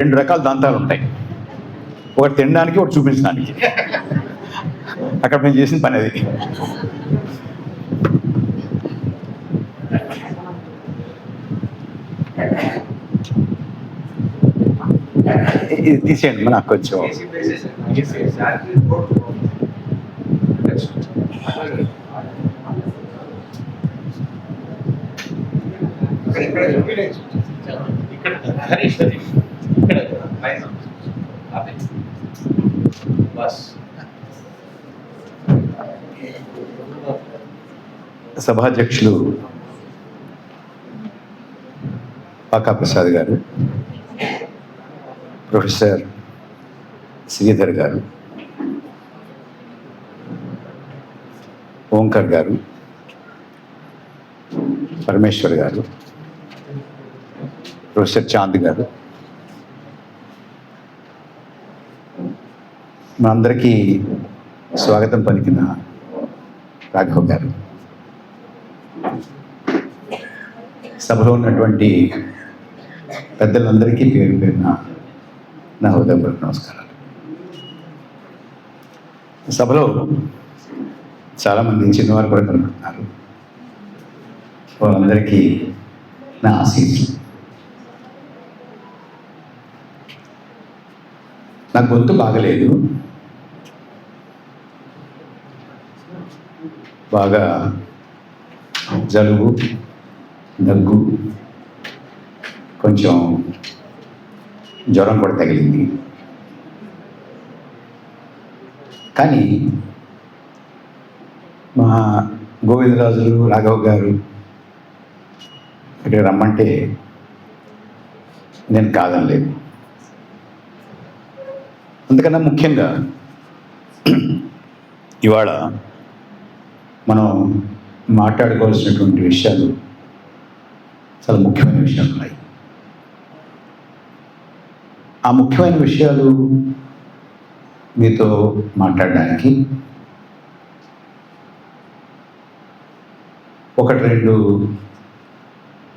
రెండు రకాల దంతాలు ఉంటాయి, ఒకటి తినడానికి ఒకటి చూపించడానికి. అక్కడ మేము చేసిన పని అది. ఇది తీసేయండి, మన కొంచెం సభాధ్యక్షులు పాకా ప్రసాద్ గారు, ప్రొఫెసర్ శ్రీధర్ గారు, ఓంకర్ గారు, పరమేశ్వర్ గారు, ప్రొఫెసర్ చాంద్ గారు, మా అందరికీ స్వాగతం పలికిన రాఘవ్ గారు, సభలో ఉన్నటువంటి పెద్దలందరికీ పేరు పేరున నా హృదయపూర్వక నమస్కారాలు. సభలో చాలామంది చిన్నవారు కూడా కనబడుతున్నారు. వాళ్ళందరికీ నా ఆశీస్సులు. నా గొంతు బాగలేదు, బాగా జలుబు, దగ్గు, కొంచెం జ్వరం కూడా తగిలింది. కానీ మా గోవిందరాజులు, రాఘవ్ గారు ఇక్కడ రమ్మంటే నేను కాదనలేదు. అందుకన్నా ముఖ్యంగా ఇవాళ మనం మాట్లాడుకోవాల్సినటువంటి విషయాలు చాలా ముఖ్యమైన విషయాలు ఉన్నాయి. ఆ ముఖ్యమైన విషయాలు మీతో మాట్లాడడానికి ఒకటి రెండు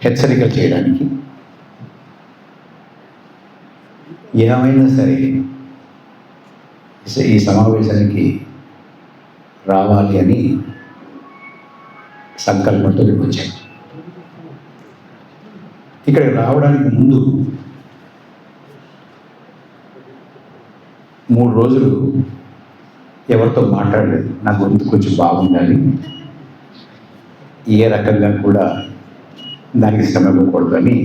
హెచ్చరికలు చేయడానికి, ఏమైనా సరే ఈ సమావేశానికి రావాలి అని సంకల్పంతో వచ్చాను. ఇక్కడ రావడానికి ముందు 3 రోజులు ఎవరితో మాట్లాడలేదు. నా గొంతు కొంచెం బాగుండాలి, ఏ రకంగా కూడా దానికి శ్రమ ఇవ్వకూడదు అని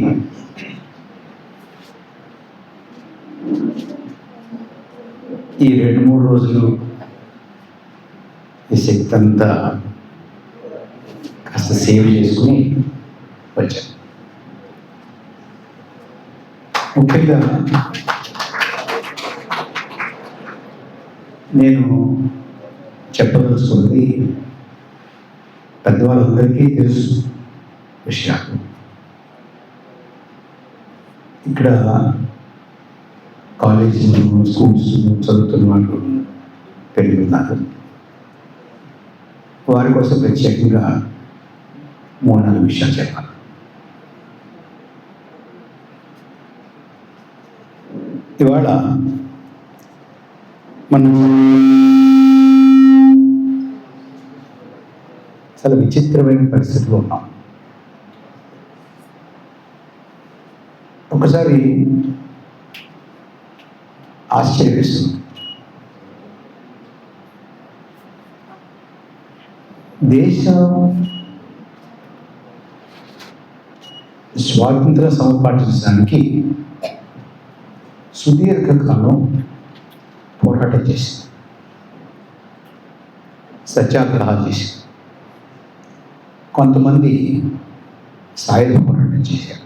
ఈ 2-3 రోజులు ఈ శక్తి అంతా కాస్త సేవ్ చేసుకుని వచ్చాను. ముఖ్యంగా నేను చెప్పదలుచుకున్నది పెద్దవాళ్ళందరికీ తెలుసు విషయాలు. ఇక్కడ కాలేజీలు, స్కూల్స్ చదువుతున్న వాళ్ళు పెరుగుతున్నారు. వారి కోసం ప్రత్యేకంగా 3-4 విషయాలు చెప్పాలి. ఇవాళ మనం చాలా విచిత్రమైన పరిస్థితిలో ఉన్నాం. ఒకసారి ఆశ్చర్యవేస్తుంది. దేశం స్వాతంత్ర సముపార్జించడానికి సుదీర్ఘకాలం పోరాటం చేసింది, సత్యాగ్రహాలు చేసింది, కొంతమంది సాయుధ పోరాటం చేశారు.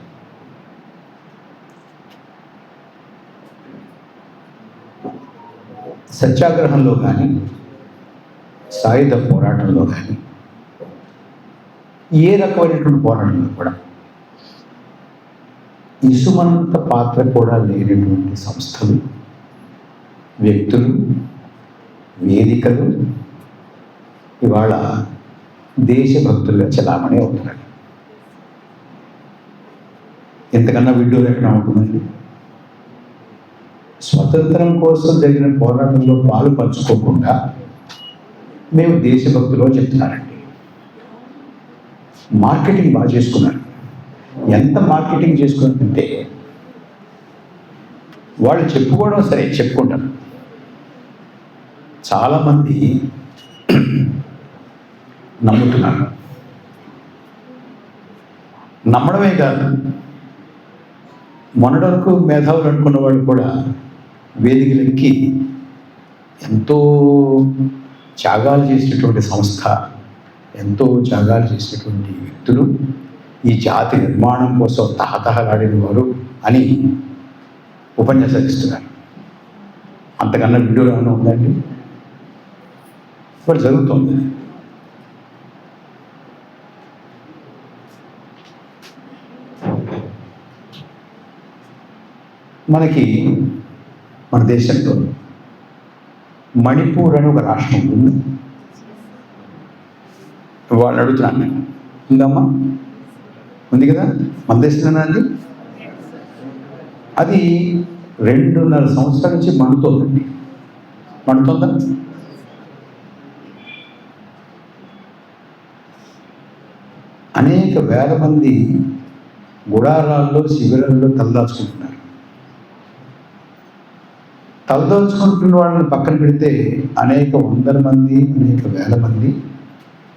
సత్యాగ్రహంలో కానీ సాయుధ పోరాటంలో కానీ ఏ రకమైనటువంటి పోరాటంలో కూడా ఇసుమంత పాత్ర కూడా లేనటువంటి సంస్థలు, వ్యక్తులు, వేదికలు ఇవాళ దేశభక్తులుగా చలామణి అవుతున్నారు. ఎంతకన్నా వీడియోలు ఎక్కడ ఉంటుందండి? స్వతంత్రం కోసం జరిగిన పోరాటంలో పాలు పంచుకోకుండా మేము దేశభక్తులో చెప్తున్నారండి. మార్కెటింగ్ బాగా చేసుకున్నారు. ఎంత మార్కెటింగ్ చేసుకున్నారంటే వాళ్ళు చెప్పుకోవడం సరే చెప్పుకుంటారు. చాలామంది నమ్ముతున్నారు. నమ్మడమే కాదు, మొన్నటి వరకు మేధావులు అనుకున్న వాళ్ళు కూడా వేదికలెక్కి ఎంతో త్యాగాలు చేసినటువంటి సంస్థ, ఎంతో త్యాగాలు చేసినటువంటి వ్యక్తులు, ఈ జాతి నిర్మాణం కోసం తహతహలాడిన వారు అని ఉపన్యాసాలు ఇస్తున్నారు. అంతకన్నా వీడియోలో ఏమైనా ఉందండి? ఇప్పుడు జరుగుతుంది. మనకి మన దేశంలో మణిపూర్ అని ఒక రాష్ట్రం ఉంది. వాళ్ళు అడుగుతున్నాను నేను, ఉందమ్మా? ఉంది కదా, మన దేశంలోనే అది. అది 2.5 సంవత్సరాల నుంచి మండుతోందండి. మండుతోందా? అనేక వేల మంది గుడారాల్లో, శిబిరాల్లో తలదాచుకుంటున్నారు. తలదాచుకుంటున్న వాళ్ళని పక్కన పెడితే అనేక వందల మంది, అనేక వేల మంది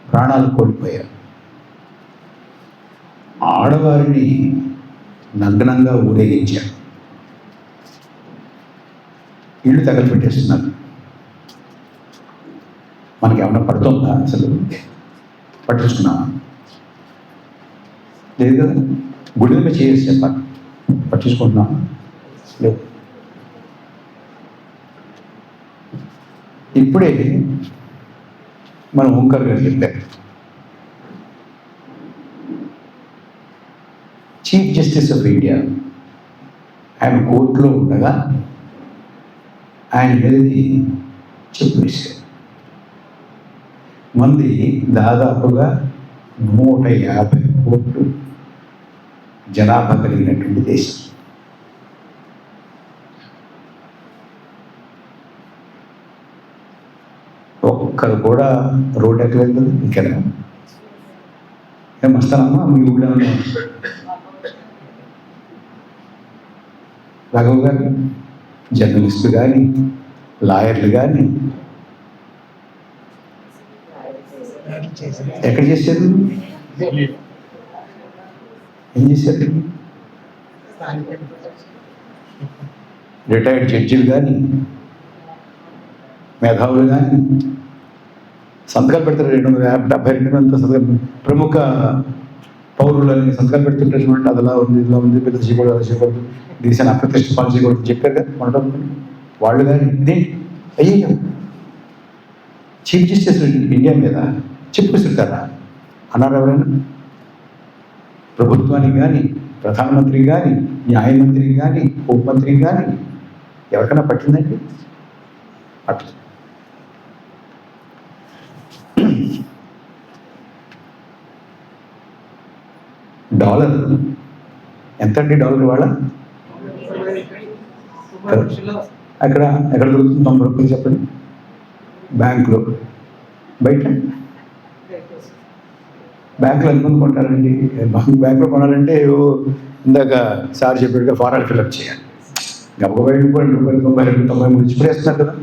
ప్రాణాలు కోల్పోయారు. ఆడవారిని నగ్నంగా ఊరేగించారు. ఇళ్ళు తగలపెట్టేస్తున్నారు. మనకి ఏమన్నా పడుతుందా? అసలు పట్టించుకున్నామా? లేదు కదా. గుడి మీద చేసి చెప్పాలి, పట్టించుకుంటున్నామా? లేదు. ఇప్పుడే మన ఓంకార్ గారు చెప్పారు, చీఫ్ జస్టిస్ ఆఫ్ ఇండియా ఆయన కోర్టులో ఉండగా ఆయన మీదకి చెప్పు వేశారు. మంది దాదాపుగా 150 కోట్లు జనాభా కలిగినటువంటి దేశం. ఒక్కరు కూడా రోడ్డు ఎక్కలేదు కదా. ఇంకెలా ఏమొస్తానమ్మా మీ ఊళ్ళో రాఘవ్ గారు, జర్నలిస్టు కానీ, లాయర్లు కానీ ఎక్కడ చేశారు? ఏం చేశారు? రిటైర్డ్ జడ్జిలు కానీ, మేధావులు కానీ సంతకాలు పెడతారు. 272 సంతకాలు, ప్రముఖ పౌరులని సంతకాలు పెడుతుంటారు. చూడండి, అదిలా ఉంది, ఇలా ఉంది, పెద్ద చేయకూడదు, అలా చేయకూడదు, దేశాన్ని అప్రతిష్ట పాలు చేయకూడదు చెప్పారు కదా ఉండడం. వాళ్ళు కానీ ఇదే అయ్యో చీఫ్ జస్టిస్ ఇండియా మీద చెప్పుకొస్తుంటారా అన్నారు ఎవరైనా? ప్రభుత్వానికి కానీ, ప్రధానమంత్రికి కానీ, న్యాయమంత్రికి కానీ, హోంమంత్రికి కానీ ఎవరికైనా పట్టిందండి? పట్టదు. డాలర్ ఎంతండి? డాలర్ ఇవాళ అక్కడ ఎక్కడ దొరుకుతుంది? 90 రూపాయలు చెప్పండి. బ్యాంకులో, బయట బ్యాంకులో ఎంతమంది కొంటారండి? బ్యాంకులో కొనాలంటే ఇందాక సార్ చెప్పాడుగా ఫారాలు ఫిల్అప్ చేయాలి. గబగబా రూపాయలు 92, 93 ఇప్పుడు వేస్తున్నారు కదా.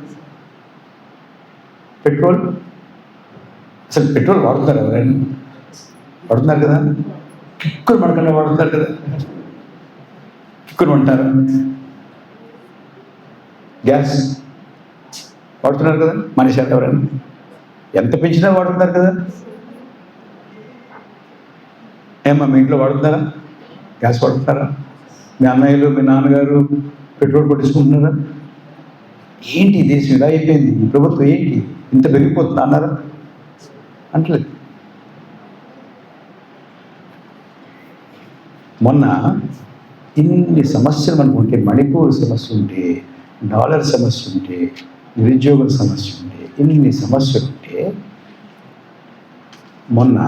పెట్రోల్, అసలు పెట్రోల్ వాడుతున్నారు ఎవరైనా? వాడుతున్నారు కదా. కిక్కులు మనకన్నా వాడుతున్నారు కదా. కిక్కులు అంటారు. గ్యాస్ వాడుతున్నారు కదా. మనిషి ఎవరైనా ఎంత పెంచినా వాడుతున్నారు కదా. ఏమా మీ ఇంట్లో వాడుతున్నారా? గ్యాస్ వాడుతున్నారా? మీ అన్నయ్యలు, మీ నాన్నగారు పెట్రోల్ కొట్టించుకుంటున్నారా? ఏంటి దేశం ఇలా అయిపోయింది, ప్రభుత్వం ఏంటి ఇంత పెరిగిపోతుంది అన్నారా? అంటలేదు. మొన్న ఇన్ని సమస్యలు మనకు ఉంటే, మణిపూర్ సమస్య ఉంటే, డాలర్ సమస్య ఉంటే, నిరుద్యోగుల సమస్య ఉంటే, ఇన్ని సమస్యలు ఉంటే, మొన్న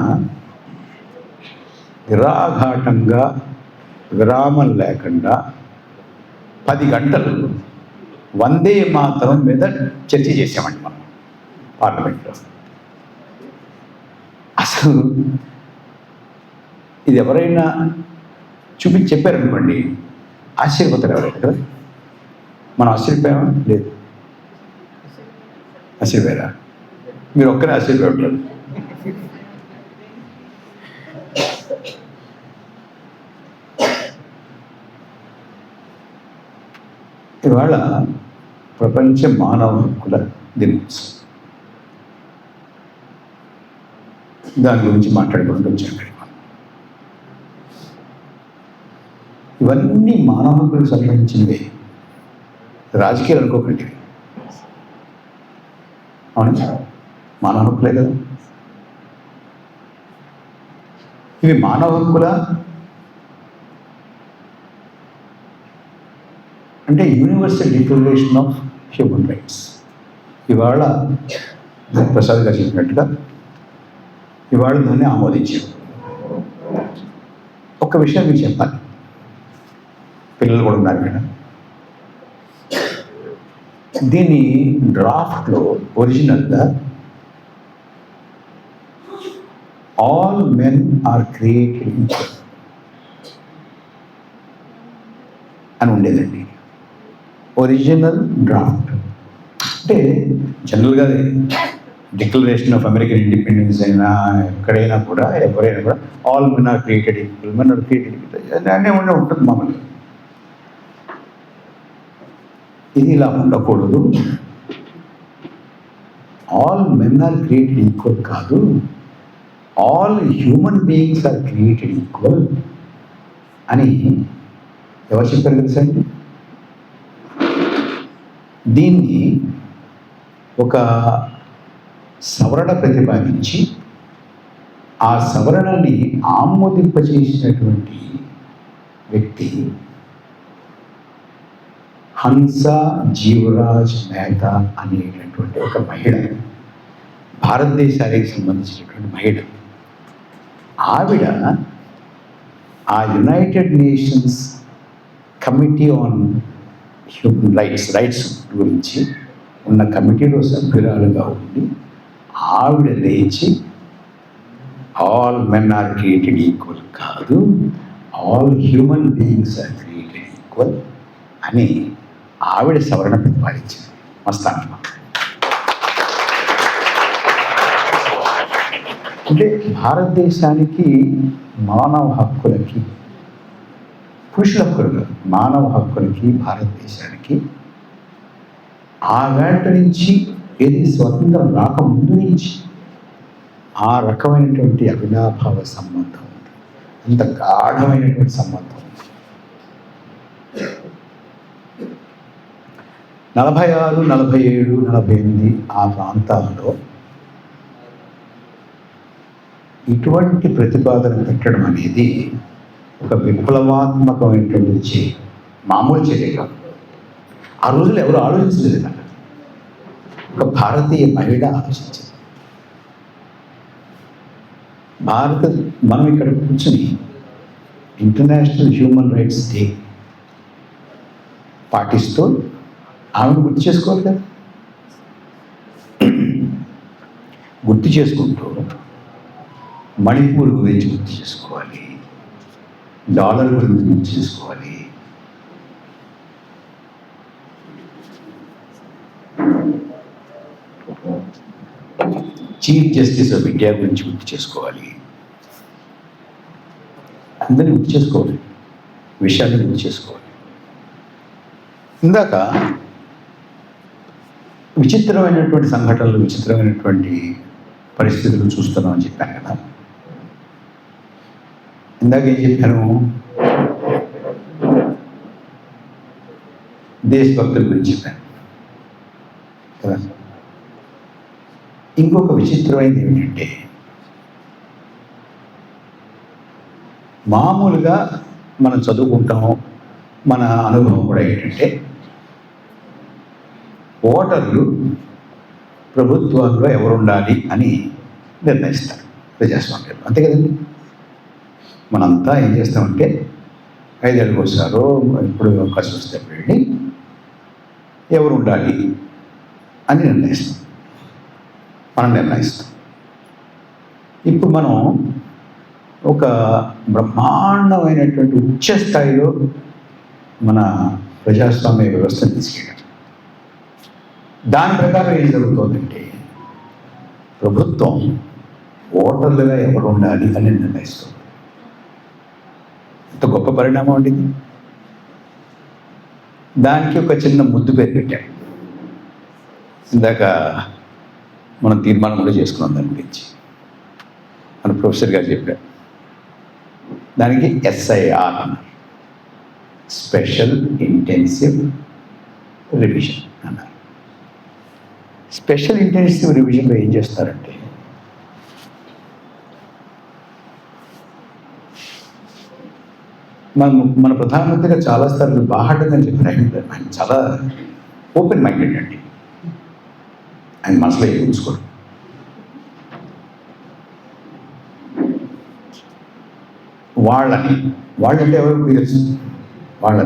నిరాఘాటంగా విరామం లేకుండా 10 గంటలు వందే మాతరం మీద చర్చ చేసామండి మనం పార్లమెంట్లో. అసలు ఇది ఎవరైనా చూపించి చెప్పారనుకోండి, ఆశ్చర్యపోతారు ఎవరైనా కదా. మనం ఆశ్చర్యపోయామా? లేదు. ఆశ్చర్యపోయారా? మీరు ఒక్కరే ఆశ్చర్యపోయారు. ఇవాళ ప్రపంచ మానవ హక్కుల దినోత్సవం. దాని గురించి మాట్లాడుకుంటూ వచ్చాను. ఇవన్నీ మానవ హక్కులకు సంబంధించినవే, రాజకీయాలు అనుకోకండి. అవునా? మానవ హక్కులే కదా. ఇవి మానవ హక్కుల అంటే universal declaration of human rights. ఇవాళ ప్రసాద్ గారు చెప్పినట్టుగా ఇవాళ దాన్ని ఆమోదించారు. ఒక విషయం మీకు చెప్పాలి, పిల్లలు కూడా ఉన్నారు ఇక్కడ. దీని డ్రాఫ్ట్లో ఒరిజినల్గా all men are created equal అని ఉండేదండి ఒరిజినల్ డ్రాఫ్ట్. అంటే జనరల్గా డిక్లరేషన్ ఆఫ్ అమెరికన్ ఇండిపెండెన్స్ అయినా ఎక్కడైనా కూడా ఎవరైనా కూడా all men are created equal, men are created equal అనే ఉంటుంది మామూలుగా. ఇది ఇలా ఉండకూడదు. All men are created equal కాదు, all human beings are created equal అని ఎవరు చెప్పారు తెలుసండి? దీన్ని ఒక సవరణ ప్రతిపాదించి ఆ సవరణని ఆమోదింపచేసినటువంటి వ్యక్తి హంస జీవరాజ్ మెహతా అనేటటువంటి ఒక మహిళ, భారతదేశానికి సంబంధించినటువంటి మహిళ. ఆవిడ ఆ United Nations committee on human rights గురించి ఉన్న కమిటీలో సభ్యురాలుగా ఉండి ఆవిడ లేచి all men are created equal కాదు, all human beings are created equal అని ఆవిడ సవరణ ప్రతిపాదించింది. మస్తాను. అంటే భారతదేశానికి మానవ హక్కులకి, పురుషుల హక్కులు, మానవ హక్కులకి భారతదేశానికి ఆ వేట నుంచి ఏది స్వతంత్రం రాకముందు నుంచి ఆ రకమైనటువంటి అవినాభావ సంబంధం ఉంది, అంత గాఢమైనటువంటి సంబంధం ఉంది. 46, 47, 48 ఆ ప్రాంతాల్లో ఇటువంటి ప్రతిపాదన పెట్టడం అనేది ఒక విప్లవాత్మకమైనటువంటి చర్య, మామూలు చర్య కాదు. ఆ రోజులు ఎవరు ఆలోచించలేదు కదా, ఒక భారతీయ మహిళ ఆలోచించింది. మనం ఇక్కడ కూర్చుని ఇంటర్నేషనల్ హ్యూమన్ రైట్స్ డే పాటిస్తూ ఆమెను గుర్తు చేసుకోవాలి కదా. గుర్తు చేసుకుంటూ మణిపూర్ గురించి గుర్తు చేసుకోవాలి, డాలర్ గురించి గుర్తు చేసుకోవాలి, చీఫ్ జస్టిస్ ఆఫ్ ఇండియా గురించి గుర్తు చేసుకోవాలి, అందరినీ గుర్తు చేసుకోవాలి, విషయాన్ని గుర్తు చేసుకోవాలి. ఇందాక విచిత్రమైనటువంటి సంఘటనలు, విచిత్రమైనటువంటి పరిస్థితులు చూస్తున్నామని చెప్పాను కదా. ఇందాక ఏం చెప్పాను? దేశభక్తుల గురించి చెప్పాను కదా. ఇంకొక విచిత్రమైనది ఏమిటంటే, మామూలుగా మనం చదువుకుంటాము, మన అనుభవం కూడా ఏంటంటే, ఓటర్లు ప్రభుత్వంలో ఎవరు ఉండాలి అని నిర్ణయిస్తారు ప్రజాస్వామ్యంలో, అంతే కదండి. మనంతా ఏం చేస్తామంటే 5 ఏళ్ళకి వస్తారో ఇప్పుడు అవకాశం వస్తే వెళ్ళి ఎవరు ఉండాలి అని నిర్ణయిస్తాం, మనం నిర్ణయిస్తాం. ఇప్పుడు మనం ఒక బ్రహ్మాండమైనటువంటి ఉచ్చ స్థాయిలో మన ప్రజాస్వామ్య వ్యవస్థను తీసుకెళ్ళాం. దాని ప్రకారం ఏం జరుగుతుందంటే ప్రభుత్వం ఓటర్లుగా ఎవరు ఉండాలి అని నిర్ణయిస్తుంది. ఎంత గొప్ప పరిణామం అండి ఇది. దానికి ఒక చిన్న ముద్దు పేరు పెట్టాడు. ఇందాక మనం తీర్మానం కూడా చేసుకున్నాం దాని గురించి, మన ప్రొఫెసర్ గారు చెప్పారు. దానికి SIR అన్నారు, స్పెషల్ ఇంటెన్సివ్ రివిజన్ అన్నారు. స్పెషల్ ఇంటెన్సివ్ రివిజన్లో ఏం చేస్తారంటే మన ప్రధానమంత్రి గారు చాలాసార్లు బాహాటంగా చెప్పారు. ఆయన చాలా ఓపెన్ మైండెడ్ అండి, ఆయన మనసులో ఏం చూసుకోరు. వాళ్ళంటే ఎవరు తెలుసు, వాళ్ళ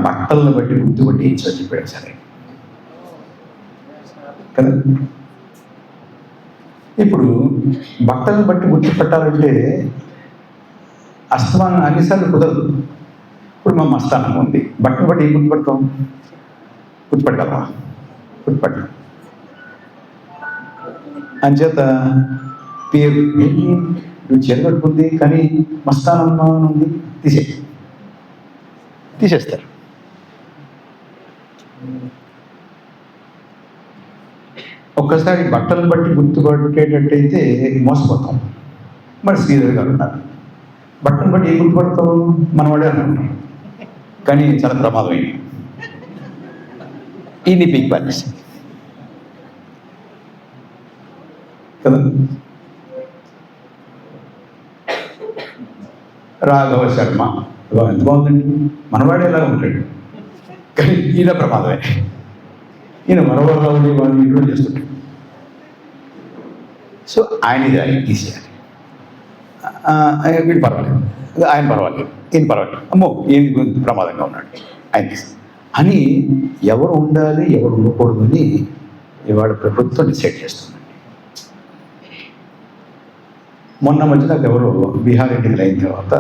బట్టలను బట్టి గుర్తుపట్టి ఇచ్చో చెప్పాడు. సరే కదా, ఇప్పుడు బట్టలను బట్టి గుర్తుపెట్టాలంటే అస్తమానం అన్నిసార్లు కుదరదు. ఇప్పుడు మా మస్తానం ఉంది, బట్టలు బట్టి ఏం గుర్తుపడతాం? గుర్తుపెట్టగలవా? గుర్తుపట్టలేం. అంచేత పేరు నువ్వు చీర కట్టుకుంది కానీ మస్తానమ్మ ఉంది, తీసేస్తారు. ఒక్కసారి బట్టలను బట్టి గుర్తుపట్టేటట్టయితే మోసపోతాం. మరి శ్రీధర్ గారు ఉన్నారు, బట్టను బట్టి ఏం గుర్తుపడతావు? మనవాడే అనుకుంటాం, కానీ చాలా ప్రమాదమైంది. ఈ పీక్ పాలిస్ కదా. రాఘవ శర్మ ఎంత బాగుందండి, మనవాడే ఎలా ఉంటాడు, కానీ ఈయన ప్రమాదమే. ఈయన మరొకరు వాళ్ళు ఇంట్లో చేస్తుంటాడు. సో ఆయన తీసేయాలి. వీడు పర్వాలేదు, ఆయన పర్వాలేదు, ఈయన పర్వాలేదు, అమ్మో ఈయన ప్రమాదంగా ఉన్నాడు, ఆయన అని ఎవరు ఉండాలి ఎవరు ఉండకూడదు అని ఇవాళ ప్రభుత్వం డిసైడ్ చేస్తుందండి. మొన్న మధ్య నాకు ఎవరు బీహార్ ఎన్నికలు అయిన తర్వాత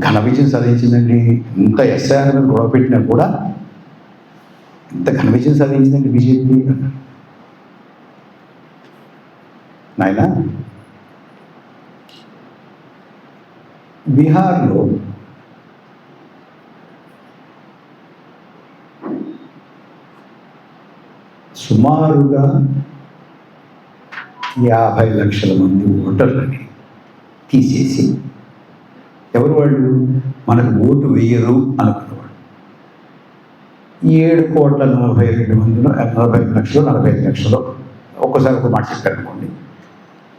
ఘన విజయం సాధించిందండి. ఇంత SIR మీద గొడవ పెట్టినా కూడా ఇంత ఘన విజయం సాధించిందండి బీజేపీ. నాయన, బీహార్లో సుమారుగా 50 లక్షల మంది ఓటర్లని తీసేసి, ఎవరు వాళ్ళు? మనకు ఓటు వేయరు అనుకున్నవాడు 7,42 మందిలో 45 లక్షలు 45 లక్షలు ఒక్కసారి ఒక మాట చెప్పారు అనుకోండి.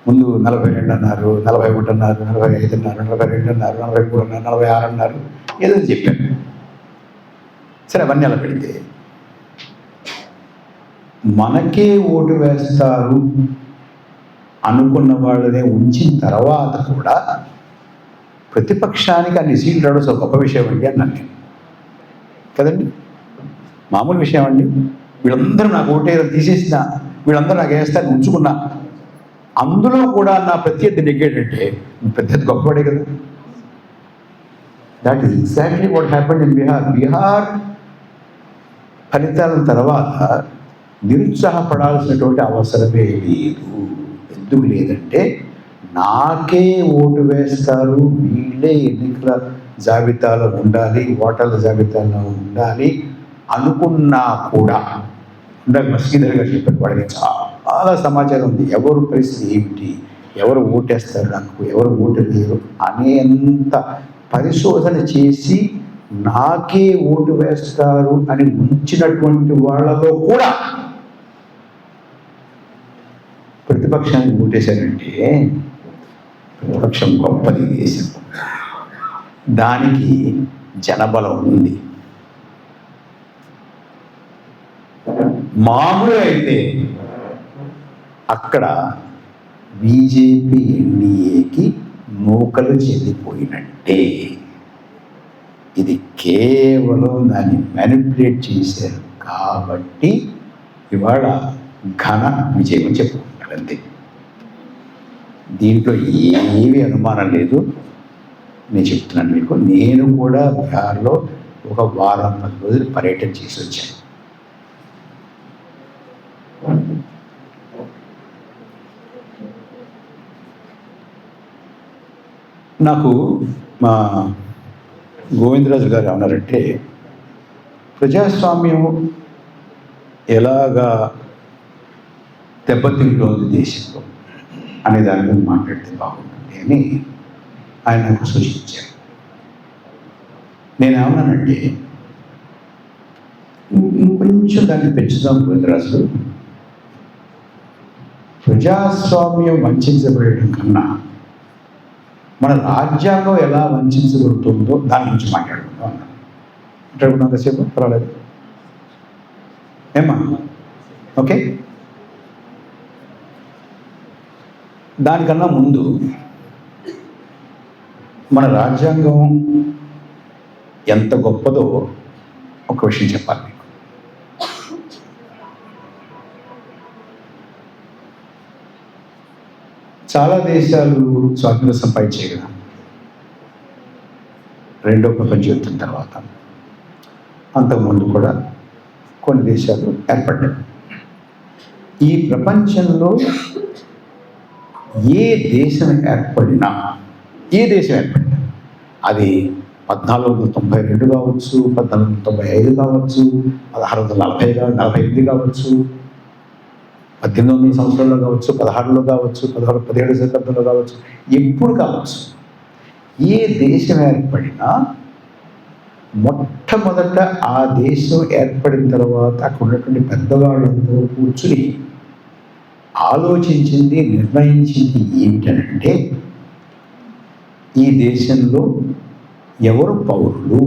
ముందు 42 అన్నారు, 41 అన్నారు, 45 అన్నారు, 42 అన్నారు, 43 అన్నారు, 46 అన్నారు, ఏదో చెప్పారు. సరే, అవన్నీ అలా పెడితే మనకే ఓటు వేస్తారు అనుకున్న వాళ్ళనే ఉంచిన తర్వాత కూడా ప్రతిపక్షానికి అన్ని సీట్లు రావడం ఒక గొప్ప విషయం అండి అన్నాను నేను కదండి. మామూలు విషయం అండి. వీళ్ళందరూ నాకు ఓటేయాలని తీసేసిన, వీళ్ళందరూ నాకు వేస్తారని ఉంచుకున్నా, అందులో కూడా నా ప్రత్యర్థి నెగ్గాడంటే ప్రత్యర్థి గొప్పవాడే కదా. That is exactly what happened in Bihar. Bihar ఫలితాల తర్వాత నిరుత్సాహపడాల్సినటువంటి అవసరమే లేదు. ఎందుకు లేదంటే నాకే ఓటు వేస్తారు, వీళ్ళే ఎన్నికల జాబితాలో ఉండాలి, ఓటర్ల జాబితాలో ఉండాలి అనుకున్నా కూడా ఇందాక శ్రీధర్ గారు చెప్పారు, వాడికి చాలా సమాచారం ఉంది. ఎవరు పరిస్థితి ఏమిటి, ఎవరు ఓటేస్తారు నాకు, ఎవరు ఓటు వేయరు అనేంత పరిశోధన చేసి నాకే ఓటు వేస్తారు అని ఉంచినటువంటి వాళ్ళలో కూడా ప్రతిపక్షానికి ఓటేశారంటే ప్రతిపక్షం గొప్పది దేశం, దానికి జనబలం ఉంది. మామూలు అయితే అక్కడ బీజేపీ ఎన్డీఏకి నూకలు చెల్లిపోయినట్టే. ఇది కేవలం దాన్ని మ్యానిపులేట్ చేశారు కాబట్టి ఇవాళ ఘన విజయం చెప్పుకుంటారు అంతే. దీంట్లో ఏమీ అనుమానం లేదు. నేను చెప్తున్నాను మీకు, నేను కూడా బీహార్లో ఒక వారం 10 రోజులు పర్యటన చేసి వచ్చాను. నాకు మా గోవిందరాజు గారు ఏమన్నారంటే, ప్రజాస్వామ్యం ఎలాగా దెబ్బతింటోంది దేశంలో అనే దాని మీద మాట్లాడితే బాగుంటుంది అని ఆయన నాకు సూచించారు. నేనేమన్నానంటే, ఇంకొంచెం దాన్ని పెంచుదాం గోవిందరాజు, ప్రజాస్వామ్యం వంచబడడం కన్నా మన రాజ్యాంగం ఎలా వంచబడుతుందో దాని గురించి మాట్లాడుకుందాం అన్నాను. మాట్లాడుకున్నాం కాసేపు, పర్వాలేదు ఏమా? ఓకే. దానికన్నా ముందు మన రాజ్యాంగం ఎంత గొప్పదో ఒక విషయం చెప్పాలి మీకు. చాలా దేశాలు స్వాతంత్రం సంపాదించాయి కదా రెండో ప్రపంచ యుద్ధం తర్వాత. అంతకుముందు కూడా కొన్ని దేశాలు ఏర్పడ్డాయి. ఈ ప్రపంచంలో ఏ దేశం ఏర్పడినా అది 1492 కావచ్చు, 1495 కావచ్చు, 1648 కావచ్చు, 1800 సంవత్సరాల్లో కావచ్చు, 16లో కావచ్చు, 17 శతాబ్దంలో కావచ్చు, ఎప్పుడు కావచ్చు, ఏ దేశం ఏర్పడినా మొట్టమొదట ఆ దేశం ఏర్పడిన తర్వాత అక్కడ ఉన్నటువంటి పెద్దవాళ్ళందరూ కూర్చుని ఆలోచించింది, నిర్ణయించింది ఏమిటంటే, ఈ దేశంలో ఎవరు పౌరులు,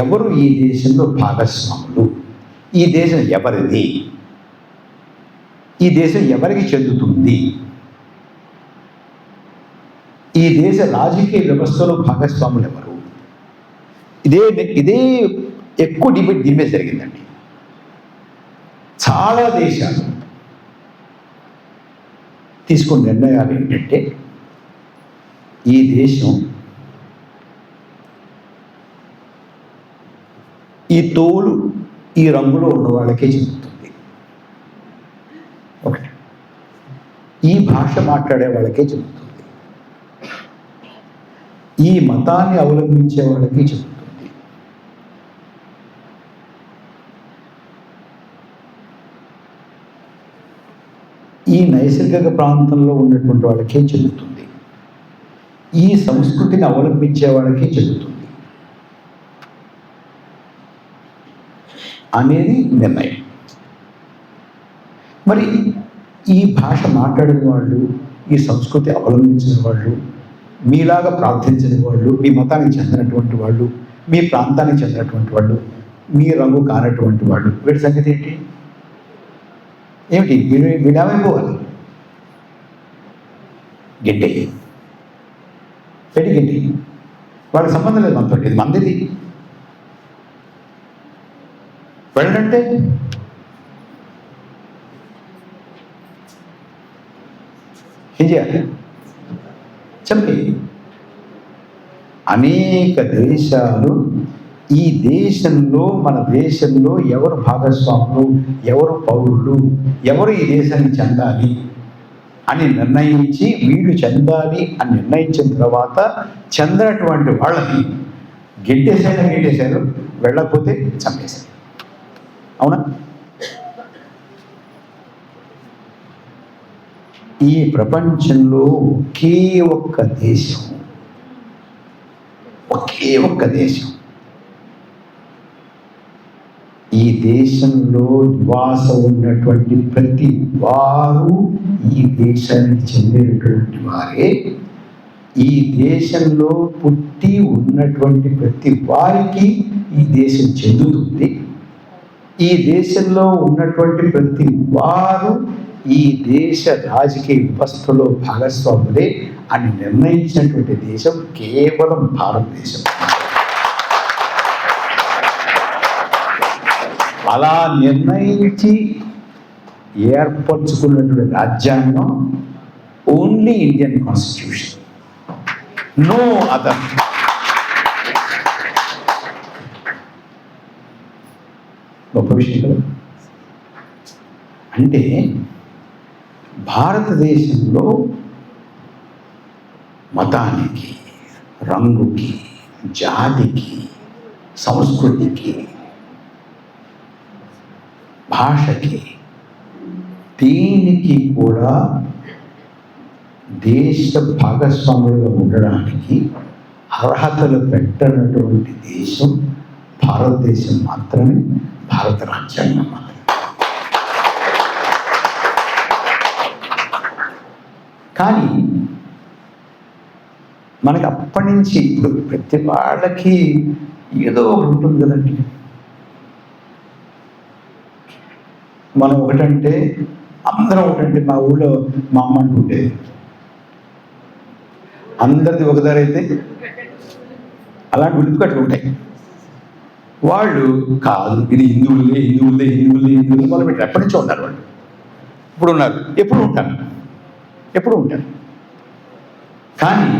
ఎవరు ఈ దేశంలో భాగస్వాములు, ఈ దేశం ఎవరిది, ఈ దేశం ఎవరికి చెందుతుంది, ఈ దేశ రాజకీయ వ్యవస్థలో భాగస్వాములు ఎవరు. ఇదే ఎక్కువ డిబేట్ దీని మీద జరిగిందండి. చాలా దేశాలు తీసుకున్న నిర్ణయాలు ఏంటంటే, ఈ దేశం ఈ తోలు ఈ రంగులో ఉన్న వాళ్ళకే చెందుతుంది, ఒకటి ఈ భాష మాట్లాడే వాళ్ళకే చెందుతుంది, ఈ మతాన్ని అవలంబించే వాళ్ళకి చెందుతుంది, ఈ నైసర్గిక ప్రాంతంలో ఉన్నటువంటి వాళ్ళకే చెందుతుంది, ఈ సంస్కృతిని అవలంబించే వాళ్ళకే చెందుతుంది అనేది నిర్ణయం. మరి ఈ భాష మాట్లాడిన వాళ్ళు, ఈ సంస్కృతి అవలంబించిన వాళ్ళు, మీలాగా ప్రార్థించిన వాళ్ళు, మీ మతానికి చెందినటువంటి వాళ్ళు, మీ ప్రాంతానికి చెందినటువంటి వాళ్ళు, మీ రంగు కానటువంటి వాళ్ళు, వీటి సంగతి ఏంటి? ఏమిటి వీడేమైపోవాలి? గెడ్డే గడ్డి వాళ్ళకి సంబంధం లేదు మనతో, ఇది మందిది. వెళ్ళంటే ఏం చేయాలి? చెప్పి అనేక దేశాలు ఈ దేశంలో, మన దేశంలో ఎవరు భాగస్వాములు, ఎవరు పౌరులు, ఎవరు ఈ దేశాన్ని చెందాలి అని నిర్ణయించి, వీళ్ళు చెందాలి అని నిర్ణయించిన తర్వాత చెందినటువంటి వాళ్ళని గెట్టేశారు, వెళ్ళకపోతే చంపేశారు. అవునా? ఈ ప్రపంచంలో ఒకే ఒక్క దేశం ఈ దేశంలో నివాసం ఉన్నటువంటి ప్రతి వారు ఈ దేశానికి చెందినటువంటి వారే. ఈ దేశంలో పుట్టి ఉన్నటువంటి ప్రతి వారికి ఈ దేశం చెందుతుంది. ఈ దేశంలో ఉన్నటువంటి ప్రతి వారు ఈ దేశ రాజకీయ వ్యవస్థలో భాగస్వాములే. అని నిర్ణయించినటువంటి దేశం కేవలం భారతదేశం. అలా నిర్ణయించి ఏర్పరచుకున్నటువంటి రాజ్యాంగం only Indian constitution, no other. గొప్ప విషయం కదా. అంటే భారతదేశంలో మతానికి, రంగుకి, జాతికి, సంస్కృతికి, భాషకి, దీనికి కూడా దేశ భాగస్వాములుగా ఉండడానికి అర్హతలు పెట్టనటువంటి దేశం భారతదేశం మాత్రమే, భారత రాజ్యాంగం మాత్రమే. కానీ మనకి అప్పటి నుంచి ఇప్పుడు ప్రతి వాళ్ళకి ఏదో ఒకటి ఉంటుంది కదండి. మనం ఒకటంటే అందరం ఒకటంటే, మా ఊళ్ళో మా అమ్మ అంటుంటే అందరిది ఒకదారి అయితే అలాంటి ఉలిపికట్లు ఉంటాయి. వాళ్ళు కాదు, ఇది హిందువులే హిందువులే హిందువులే హిందువులే మొదలుపెట్టారు. ఎప్పటి నుంచో ఉన్నారు వాళ్ళు, ఇప్పుడు ఉన్నారు, ఎప్పుడు ఉంటారు, ఎప్పుడు ఉంటారు. కానీ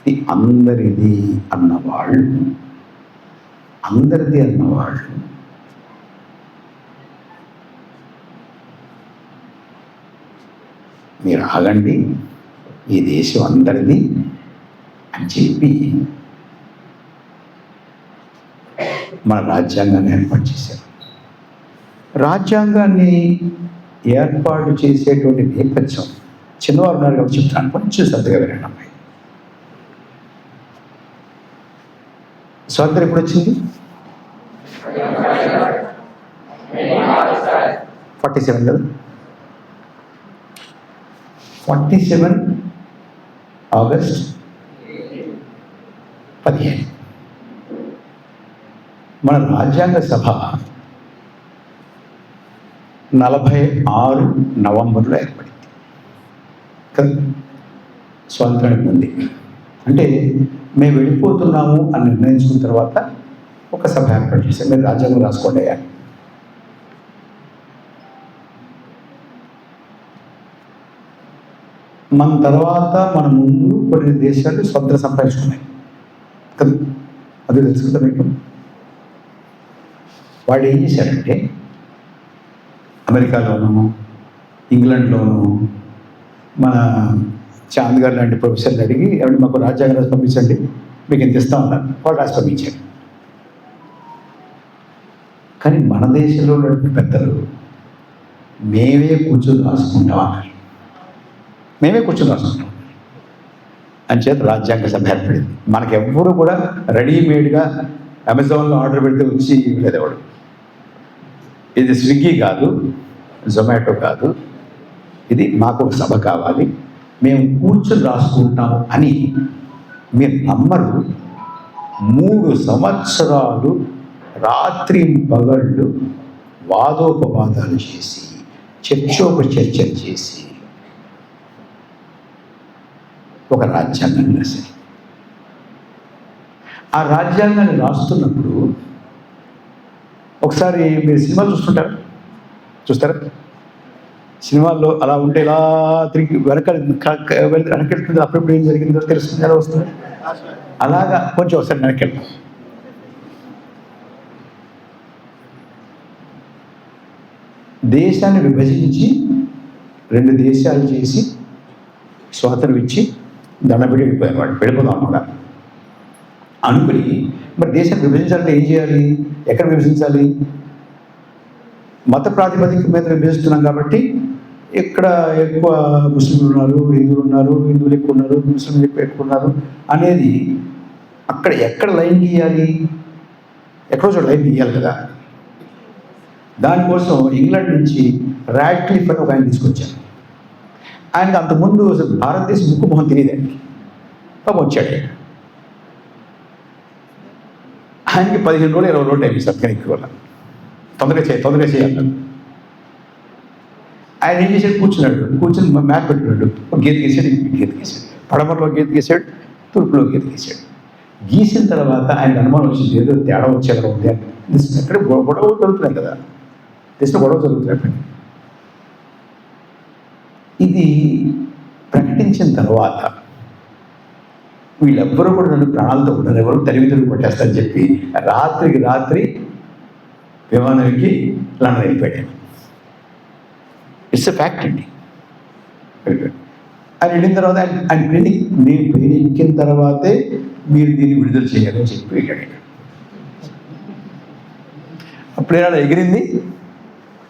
ఇది అందరిది అన్నవాళ్ళు, అందరిది అన్నవాళ్ళు మీరు ఆగండి, ఈ దేశం అందరిది అని చెప్పి మన రాజ్యాంగాన్ని ఏర్పాటు చేశారు. రాజ్యాంగాన్ని ఏర్పాటు చేసేటువంటి నేపథ్యం చిన్నవారు ఉన్నారు కాబట్టి చెప్తాను, కొంచెం శ్రద్ధగా వినండి అమ్మాయి. స్వాతంత్రం ఎప్పుడు వచ్చింది? 47 కదా. 47 ఆగస్ట్ 15 మన రాజ్యాంగ సభ 46 నవంబర్లో ఏర్పడింది కదా, స్వాతంత్రానికి ఉంది. అంటే మేము వెళ్ళిపోతున్నాము అని నిర్ణయించుకున్న తర్వాత ఒక సభ ఏర్పాటు చేశాం, మీరు రాజ్యాంగం రాసుకోండి అయ్యా. మన తర్వాత మన ముందు కొన్ని దేశాలు స్వతంత్రం సంపాదించుకున్నాయి కదా, అది తెలుసుకుంటా మీకు. వాళ్ళు ఏం చేశారంటే అమెరికాలోనూ ఇంగ్లాండ్లోనూ మన చాంద్ గారు లాంటి ప్రొఫెసర్ని అడిగి ఏమంటే మాకు రాజ్యాంగం రాసి పంపించండి, మీకు ఎంత ఇస్తా ఉన్నారు. వాళ్ళు రాసి పంపించారు. కానీ మన దేశంలో ఉన్నటువంటి పెద్దలు మేమే కూర్చొని రాసుకుంటాం అన్నారు. మేమే కూర్చొని రాసుకుంటాం అని చేత రాజ్యాంగ సభ ఏర్పడింది. మనకెవ్వరూ కూడా రెడీమేడ్గా అమెజాన్లో ఆర్డర్ పెడితే వచ్చి ఇవ్వలేదు ఎవడు. ఇది స్విగ్గీ కాదు, జొమాటో కాదు, ఇది మాకు ఒక సభ కావాలి, మేము కూర్చొని రాసుకుంటాము అని. మీరు నమ్మరు, 3 సంవత్సరాలు రాత్రి పగళ్ళు వాదోపవాదాలు చేసి చర్చోపచర్చలు చేసి ఒక రాజ్యాంగాన్ని రాశారు. ఆ రాజ్యాంగాన్ని రాస్తున్నప్పుడు ఒకసారి మీరు సినిమాలు చూస్తారా? సినిమాల్లో అలా ఉంటే ఇలా తిరిగి వెనకెళ్తుంది, అప్పుడప్పుడు ఏం జరిగిందో తెలుస్తుంది, ఎలా వస్తుంది. అలాగా కొంచెం ఒకసారి వెనకెళ్తాం. దేశాన్ని విభజించి 2 దేశాలు చేసి స్వాతంత్రం ఇచ్చి దండబెట్టి వెళ్ళిపోయారు. వాళ్ళు వెళ్ళిపోదాం కూడా అనుకుని, మరి దేశాన్ని విభజించాలంటే ఏం చేయాలి, ఎక్కడ విభజించాలి? మత ప్రాతిపదిక మీద విభజిస్తున్నాం కాబట్టి ఇక్కడ ఎక్కువ ముస్లింలు ఉన్నారు, హిందువులు ఎక్కువ ఉన్నారు, ముస్లింలు ఎక్కువ ఉన్నారు అనేది అక్కడ ఎక్కడ లైన్ గీయాలి? ఎక్కడో చోట లైన్ గీయాలి కదా. దానికోసం ఇంగ్లాండ్ నుంచి రాడ్క్లిఫ్ అని ఒక ఆయన తీసుకొచ్చారు. ఆయనకు అంతకుముందు అసలు భారతదేశం ముక్కు మొహం తెలియదండి. పాపం వచ్చాడు. ఆయనకి 15 రోజులు 20 రోజులు టైం ఇస్తారు. కానీ ఎక్కువ తొందరగా చేయాలి. ఆయన ఏం చేశాడు, కూర్చుని మ్యాప్ పెట్టుకున్నాడు. ఒక గీత గీసాడు, గీత గీసాడు, పడమరలో గీత గీసాడు, తూర్పులో గీత గీసాడు. గీసిన తర్వాత ఆయన అనుమానం వచ్చింది, ఏదో తేడా వచ్చేలా ఉంది అని. అక్కడ గొడవ జరుగుతున్నాయి కదా, దేశంలో గొడవ జరుగుతున్నాయి. ఇది ప్రకటించిన తర్వాత వీళ్ళెవ్వరూ కూడా నన్ను ప్రాణాలతో ఉండరు, ఎవరు తరిమితులు కొట్టేస్తారని చెప్పి రాత్రికి రాత్రి విమానం ఎక్కి లండన్ వెళ్ళిపోయాడు. ఇట్స్ ఎ ఫ్యాక్ట్ అండి. ఆయన వెళ్ళిన తర్వాత ఆయన నేను ఎక్కిన తర్వాతే మీరు దీన్ని విడుదల చేయాలని చెప్పి వెళ్ళాడు. అప్పుడు ఏమైనా ఎగిరింది,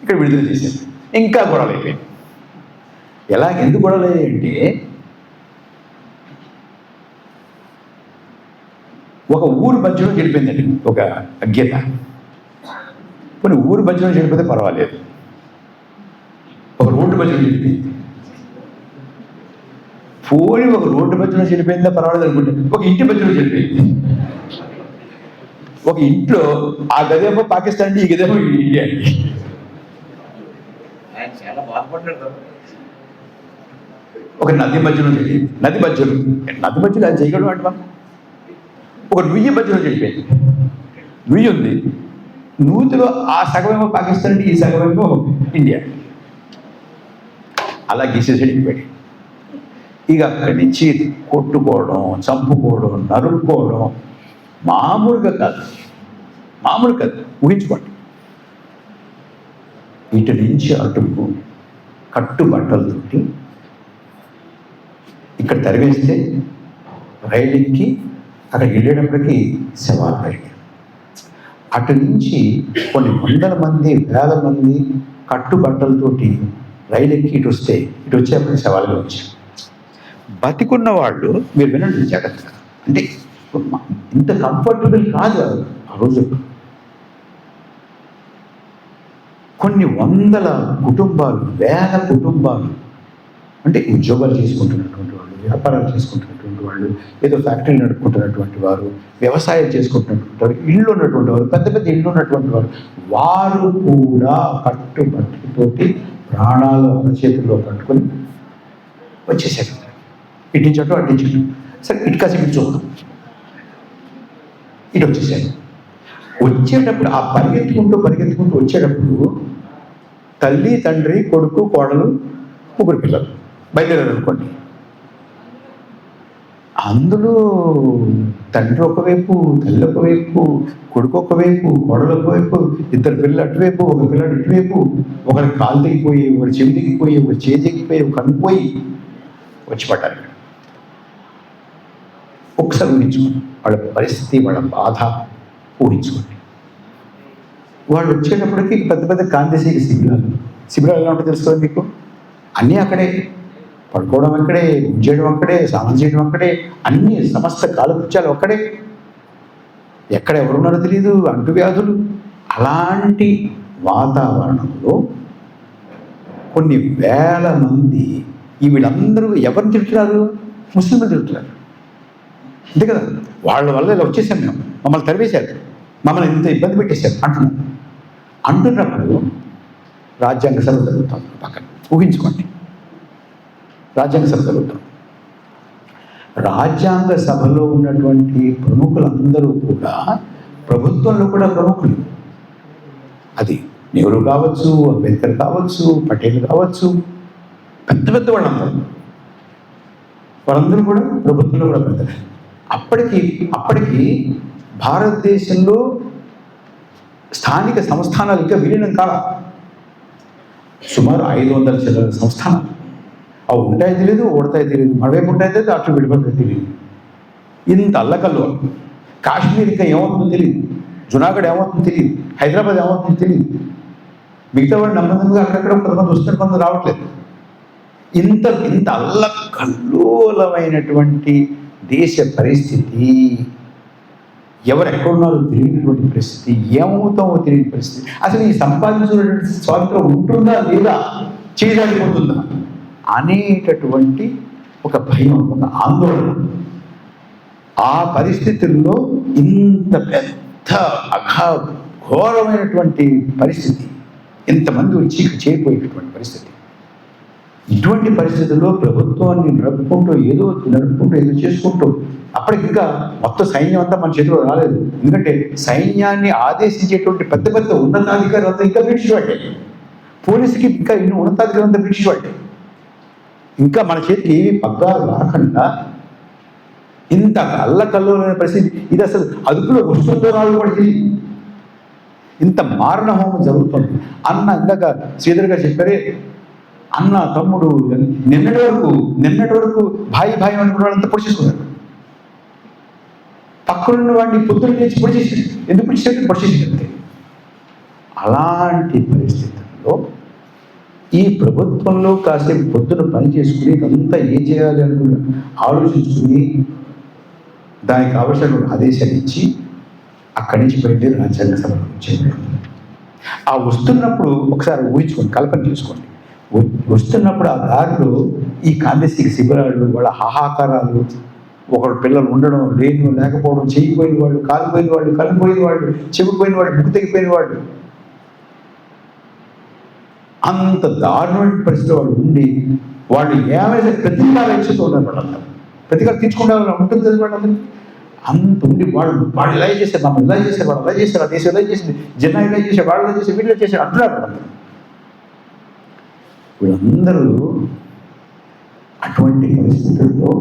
ఇక్కడ విడుదల చేశాను. ఇంకా గొడవలు అయిపోయింది. ఎందుకు గొడవలు అయ్యాయంటే, ఒక ఊరు మధ్యలో చెడిపోయిందండి ఒక గీత. కొన్ని ఊరు మధ్యలో చెడిపోతే పర్వాలేదు, ఒక రోడ్డు మధ్యలో చెడిపోయింది. పోని ఒక రోడ్డు మధ్యలో చెడిపోయిందా పర్వాలేదు అనుకుంటే, ఒక ఇంటి మధ్యలో చెడిపోయింది. ఒక ఇంట్లో ఆ గదేమో పాకిస్తాన్ అండి, ఈ గదేమో ఇండియా అండి. ఒక నది మధ్యలో చెడిపోయింది. నది మధ్యలో అది చేయగలడం అంటే ఒక నుయ్యి మధ్యలో చెడిపోయింది. నుయ్యి ఉంది, నూతిలో ఆ సగమేమో పాకిస్తాన్ అండి, ఈ సగమేమో ఇండియా. అలా గీసేసి వెళ్ళిపోయాడు. ఇక అక్కడి నుంచి కొట్టుకోవడం, చంపుకోవడం, నరుక్కోవడం మామూలుగా కాదు. ఊహించుకోండి. ఇటు నుంచి అటుకు కట్టుబట్టలతోటి ఇక్కడ తరివేస్తే రైలుకి అక్కడికి వెళ్ళేటప్పటికి శవాలు రైలు. అటు నుంచి కొన్ని వందల మంది, వేల మంది కట్టుబట్టలతోటి రైలు ఎక్కి ఇటు వచ్చేప్పటికి శవాలుగా వచ్చాయి. బతికున్న వాళ్ళు మీరు వినండి జాగ్రత్తగా, అంటే ఇంత కంఫర్టబుల్ కాదు ఆ రోజు. కొన్ని వందల కుటుంబాలు, వేల కుటుంబాలు, అంటే ఉద్యోగాలు చేసుకుంటున్నటువంటి వాళ్ళు, వ్యాపారాలు చేసుకుంటున్నటువంటి వాళ్ళు, ఏదో ఫ్యాక్టరీలు నడుపుకుంటున్నటువంటి వారు, వ్యవసాయం చేసుకుంటున్నటువంటి వారు, ఇళ్ళు ఉన్నటువంటి వారు, పెద్ద పెద్ద ఇళ్ళు ఉన్నటువంటి వారు కూడా కట్టుబట్టుతోటి ప్రాణాలు అరచేతుల్లో పట్టుకొని వచ్చేసారు. ఇటించటం అట్టించటం. సరే ఇటు కాసేపు చూద్దాం. ఇటు వచ్చేసారు. వచ్చేటప్పుడు ఆ పరిగెత్తుకుంటూ వచ్చేటప్పుడు తల్లి, తండ్రి, కొడుకు, కోడలు, ముగ్గురు పిల్లలు బయలుదేరారు అనుకోండి. అందులో తండ్రి ఒకవైపు, తల్లి ఒకవైపు, కొడుకు ఒకవైపు, కోడలు ఒకవైపు, ఇద్దరు పిల్లలు అటువైపు, ఒక పిల్లడు ఇటువైపు, ఒకరి కాలు దిగిపోయి, ఒకరి చెవి దిగిపోయి, ఒకరి చేయి దిగిపోయి, ఒక కనుపోయి వచ్చి పడ్డారు. ఒకసారి ఊహించుకోండి వాళ్ళ పరిస్థితి, వాళ్ళ బాధ ఊహించుకోండి. వాళ్ళు వచ్చేటప్పటికి పెద్ద పెద్ద కాంతిశీల శిబిరాలు ఎలా ఉంటుందో తెలుసుకోండి మీకు. అన్నీ అక్కడే, పడుకోవడం అక్కడే, చేయడం అక్కడే, స్నానం చేయడం అక్కడే, అన్ని సమస్త కాలకృత్యాలు అక్కడే. ఎక్కడ ఎవరున్నారో తెలియదు, అంటువ్యాధులు. అలాంటి వాతావరణంలో కొన్ని వేల మంది, వీళ్ళందరూ ఎవరిని తింటున్నారు? ముస్లింలు తింటున్నారు. అంతే కదా, వాళ్ళ వల్ల ఇలా వచ్చేసాం మేము, మమ్మల్ని తరివేశారు, మమ్మల్ని ఇంత ఇబ్బంది పెట్టేశారు అంటున్నప్పుడు రాజ్యాంగ సభ జరుగుతాం పక్కన. ఊహించుకోండి, రాజ్యాంగ సభ జరుగుతాం. రాజ్యాంగ సభలో ఉన్నటువంటి ప్రముఖులందరూ కూడా ప్రభుత్వంలో కూడా ప్రముఖులు. అది నెహ్రూ కావచ్చు, అంబేద్కర్ కావచ్చు, పటేల్ కావచ్చు, పెద్ద పెద్ద వాళ్ళందరూ కూడా ప్రభుత్వంలో కూడా పెద్దలు. అప్పటికి భారతదేశంలో స్థానిక సంస్థానాలు ఇంకా విలీనం కాల. సుమారు 500 చిల్లర సంస్థానాలు. అవి ఉంటాయో తెలియదు, ఓడతాయో తెలియదు, మడవైపు ఉంటాయో తెలియదు, అట్లు విడిపోతాయో తెలియదు. ఇంత అల్లకల్లో కాశ్మీర్ ఇంకా ఏమవుతుందో తెలియదు, జునాగఢ్ ఏమవుతుందో తెలియదు, హైదరాబాద్ ఏమవుతుందో తెలియదు. మిగతా వాళ్ళు నమ్మకంగా అక్కడక్కడ కొంతమంది వస్తున్నారు, కొంతమంది రావట్లేదు. ఇంత అల్లకల్లోలమైనటువంటి దేశ పరిస్థితి, ఎవరు ఎక్కడున్నారో తెలియనటువంటి పరిస్థితి, ఏమవుతామో తెలియని పరిస్థితి. అసలు ఈ సంపాదించినటువంటి స్వాతంత్రం ఉంటుందా లేదా, చేయజారిపోతుందా అనేటటువంటి ఒక భయం, ఒక ఆందోళన. ఆ పరిస్థితుల్లో ఇంత పెద్ద ఘోరమైనటువంటి పరిస్థితి, ఇంతమంది వచ్చి చేయబోయేటటువంటి పరిస్థితి. ఇటువంటి పరిస్థితుల్లో ప్రభుత్వాన్ని నడుపుకుంటూ ఏదో చేసుకుంటూ అప్పటికి ఇంకా మొత్తం సైన్యం అంతా మన చేతిలో రాలేదు. ఎందుకంటే సైన్యాన్ని ఆదేశించేటువంటి పెద్ద పెద్ద ఉన్నతాధికారులు అంతా ఇంకా బ్రిటిష్ వాడే, పోలీసుకి ఇంకా ఇన్ని ఉన్నతాధికారులు అంతా బ్రిటిష్ వాడే. ఇంకా మన చేతికి ఏవి పగ్గాలు రాకుండా ఇంత అల్లకల్లోలైన పరిస్థితి, ఇది అసలు అదుపులో వస్తుందో రాదు కూడా ఇంత మారణ హోమం జరుగుతుంది. అన్న ఇందాక శ్రీధర్ గారు చెప్పారే, అన్న తమ్ముడు నిన్నటి వరకు భాయి అనుకున్న వాళ్ళంతా పొడి చేసుకున్నారు. పక్కనున్న వాడిని పొద్దున్న చేసి పొడి చేసి ఎందుకు పొడి చేసి అలాంటి పరిస్థితుల్లో ఈ ప్రభుత్వంలో కాసేపు పొద్దున పని చేసుకుని అంతా ఏం చేయాలి అని ఆలోచించుకుని దానికి కావలసిన ఆదేశాలు ఇచ్చి అక్కడి నుంచి బయలుదేరి రాజ్యాంగ సభలో వచ్చేది. ఆ వస్తున్నప్పుడు ఒకసారి ఊహించుకోండి, కల్పన చేసుకోండి. వస్తున్నప్పుడు ఆ దారిలో ఈ కాందేశిక శిబిరాలు, వాళ్ళ హాహాకారాలు, ఒకడు పిల్లలు ఉండడం లేకపోవడం, చేయిపోయిన వాళ్ళు, కాలిపోయిన వాళ్ళు, కలిపోయిన వాళ్ళు, చెవిపోయిన వాళ్ళు, ముక్కు తెగిపోయిన వాళ్ళు, అంత దారుణమైన పరిస్థితి వాళ్ళు ఉండి వాళ్ళు ఏమైనా ప్రతీకారం ఇచ్చుతూ ఉన్నారు. వాళ్ళందరూ ప్రతీకారం తీర్చుకుంటే ఉంటుంది కదా వాళ్ళందరూ. అంత ఉండి వాళ్ళు ఇలా చేశారు, మమ్మల్ని ఇలా చేశారు, వాళ్ళు ఇలా చేశారు, ఆ దేశం ఇలా చేసింది, జనా ఇలా చేశారు, వాళ్ళు ఇలా చేశారు, వీళ్ళు చేశారు అంటున్నారు వాళ్ళందరూ. వీళ్ళందరూ అటువంటి పరిస్థితుల్లో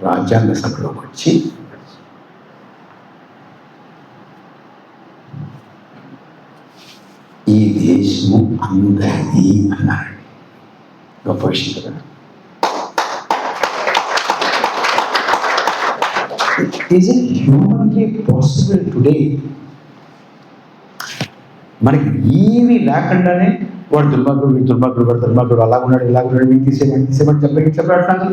రాజ్యాంగ సభలోకి వచ్చి ఈ దేశము అందరిది అన్నారండి. గొప్ప విషయం కదా. Is it humanly possible today? మనకి ఏమీ లేకుండానే వాడు దుర్మార్గుడు అలా ఉన్నాడు, ఇలా ఉన్నాడు, వీళ్ళు తీసేమని చెప్పాడు.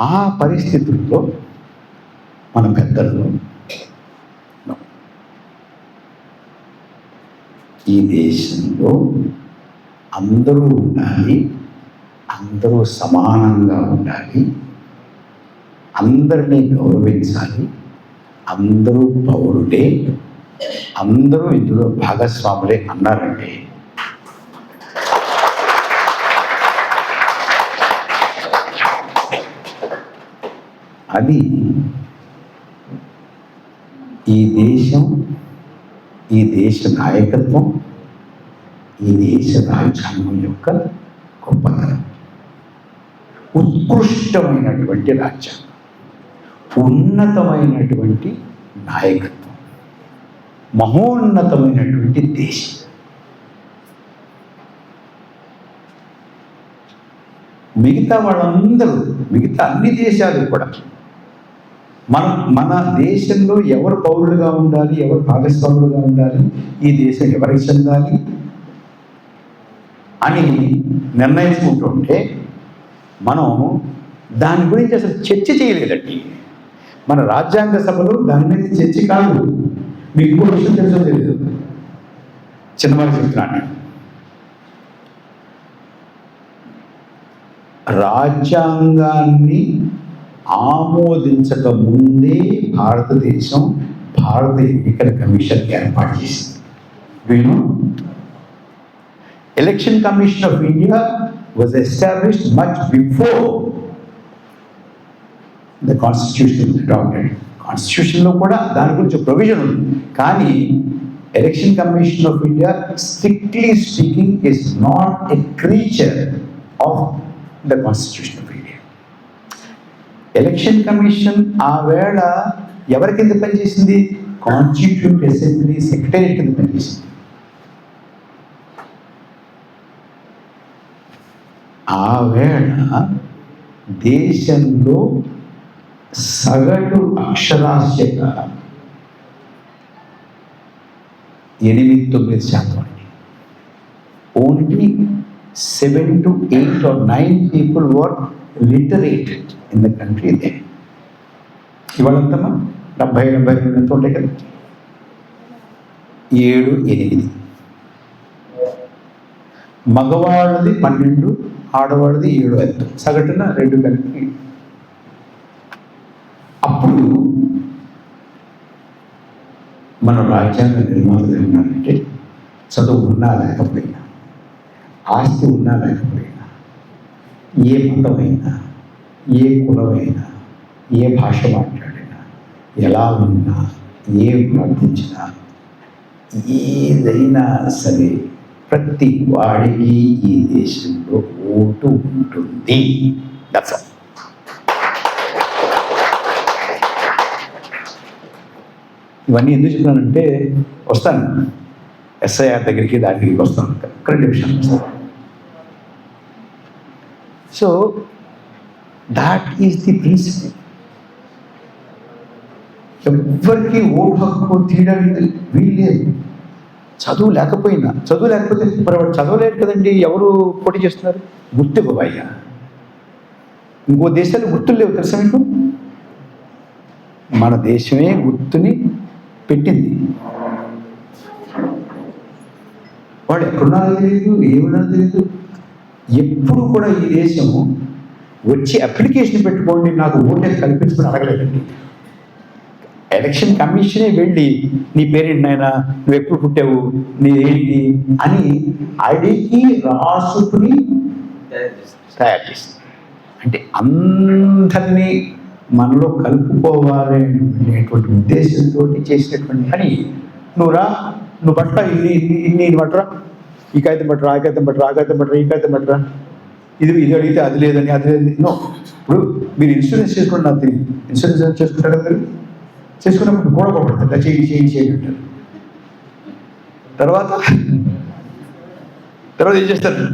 ఆ పరిస్థితుల్లో మన పెద్దలు ఈ దేశంలో అందరూ ఉండాలి, అందరూ సమానంగా ఉండాలి, అందరినీ గౌరవించాలి, అందరూ పౌరులే, అందరూ ఇందులో భాగస్వాములే అన్నారంటే అది ఈ దేశం, ఈ దేశ నాయకత్వం, ఈ దేశ రాజ్యాంగం యొక్క గొప్పతనం. ఉత్కృష్టమైనటువంటి రాజ్యాంగం, ఉన్నతమైనటువంటి నాయకత్వం, మహోన్నతమైనటువంటి దేశం. మిగతా వాళ్ళందరూ, మిగతా అన్ని దేశాలు కూడా మన దేశంలో ఎవరు పౌరులుగా ఉండాలి, ఎవరు భాగస్వాములుగా ఉండాలి, ఈ దేశం ఎవరికి చెందాలి అని నిర్ణయించుకుంటుంటే మనం దాని గురించి అసలు చర్చ చేయలేదండి. మన రాజ్యాంగ సభలో దాని మీద చర్చ కాదు. మీకు ఇంకో విషయం తెలుసో తెలియదు, చిన్నవారి చెప్తున్నాను. రాజ్యాంగాన్ని ఆమోదించక ముందే భారతదేశం భారత ఎన్నికల కమిషన్ ఏర్పాటు చేసింది. వీళ్ళు election commission of India was established much before the constitution adopted. కాన్స్టిట్యూషన్లో కూడా దాని గురించి ప్రొవిజన్ ఉంది, కానీ election commission of India strictly speaking is not a creature of the constitution of India. Election commission ఆ వేళ ఎవరి కింద పనిచేసింది? కాన్స్టిట్యూట్ అసెంబ్లీ సెక్రటరీ కింద పనిచేసింది. ఆ వేళ దేశంలో సగటు అక్షరాస్యత 8-9% అండి. Only 7 to 8 or 9 people were literate in the country then. ఇవాళంతమా 70-72 ఎంత ఉంటాయి కదా, 7-8. మగవాళ్ళది 12, ఆడవాళ్ళది 7 ఎంత, సగటున 2 కలిపి. అప్పుడు మన రాజ్యాంగ నిర్మాతలు ఏమన్నారంటే, చదువు ఉన్నా లేకపోయినా ఆస్తి ఉన్నా లేకపోయినా, ఏ మతమైనా, ఏ కులమైనా, ఏ భాష మాట్లాడినా, ఎలా ఉన్నా, ఏం ప్రార్థించినా, ఏదైనా సరే ప్రతి వాడికి ఈ దేశంలో ఓటు ఉంటుంది. That's all. ఇవన్నీ ఎందుకు చెప్తున్నానంటే, వస్తాను ఎస్ఐఆర్ దగ్గరికి, దాని దగ్గరికి వస్తాను, కరెంట్ విషయాలు వస్తాను. So that is the principle. ఎవ్వరికి ఓటు హక్కు తీయడానికి వీల్లేదు. చదువు లేకపోతే మరి వాడు చదవలేదు కదండి, ఎవరు పోటీ చేస్తున్నారు? గుర్తు ఇవ్వయ్యా. ఇంకో దేశాలు గుర్తులు లేవు, తెలుసా మీకు? మన దేశమే గుర్తుని పెట్టింది. వాడు ఎక్కడున్నారో తెలియదు, ఏమున్నారో తెలియదు. ఎప్పుడు కూడా ఈ దేశం వచ్చి అప్లికేషన్ పెట్టుకోండి నాకు ఓటే కల్పించుకుని అడగలేదండి. ఎలక్షన్ కమిషనే వెళ్ళి నీ పేరేంటి నాయనా, నువ్వు ఎప్పుడు పుట్టావు, నీదేంటి అని అడిగి రాసుకుని తయారు చేస్తుంది. అంటే అందరినీ మనలో కలుపుకోవాలి అనేటువంటి ఉద్దేశంతో చేసినటువంటి పని. నువ్వు పట్ల ఇన్ని పట్టరా, ఈ కాగితం పట్టరా, ఆ కాగితం పట్టరా, ఆ కాగితం పట్టరా, ఈ కాగితం పట్టరా, ఇది అడిగితే అది లేదని అది లేదు. నో, ఇప్పుడు మీరు ఇన్సూరెన్స్ చేసుకోండి, నాకు తెలియదు. ఇన్సూరెన్స్ చేసుకుంటారు కదా, చేసుకున్నప్పుడు కూడా పడుతుంది, చేయండి అంటారు. తర్వాత ఏం చేస్తారు?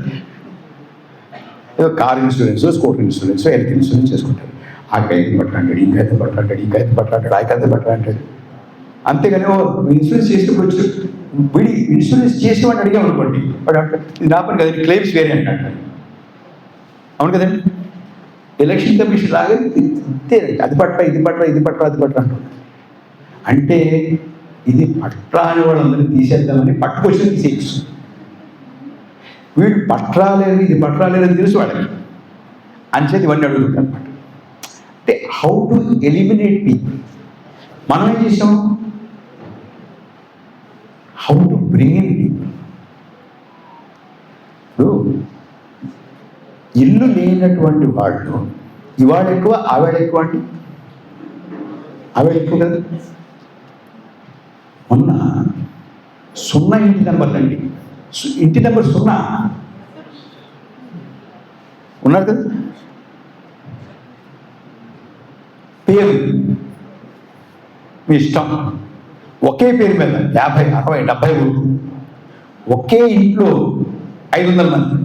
ఏదో car insurance, scooter insurance, health insurance చేసుకుంటారు. ఆ కాగితం పట్టరంటాడు, ఈ కాగితం పట్టరంటాడు, ఈ కాగితం పట్టరంటాడు, ఆ కాగితం పట్టరంటాడు. అంతేగాని ఇన్సూరెన్స్ చేసినప్పుడు వీడి ఇన్సూరెన్స్ చేసేవాడిని అడిగామనుకోండి, వాడు అంటాడు ఇది నా పని కదండి, క్లెయిమ్స్ వేరే అంటాడు. అవును కదండి. ఎలక్షన్ కమిషన్ లాగా ఇంతేనండి, అది పట్ల ఇది పట్ల అంటాడు. అంటే ఇది పట్ల అని వాళ్ళందరినీ తీసేద్దామని పట్టుకొచ్చి తీసేయచ్చు. వీడు పట్రాలేదు, ఇది పట్రాలేదని తెలుసు వాళ్ళకి, అంచేది ఇవన్నీ అడుగుతుంటారు అనమాట. అంటే హౌ టు ఎలిమినేట్ పీపుల్. మనం ఏం చేసాం? How to bring in people. ఇప్పుడు ఇల్లు లేనటువంటి వాళ్ళు ఇవాళ ఎక్కువ, ఆవిడ ఎక్కువ అంటే ఆవిడ ఎక్కువ కదా. మొన్న 0 ఇంటి నెంబర్లు అండి, ఇంటి నెంబర్ 0 ఉన్నారు కదా. పేరు మీ ఇష్టం, ఒకే పేరు మీద 50, 60, 70 ఊరు, ఒకే ఇంట్లో 500 మంది,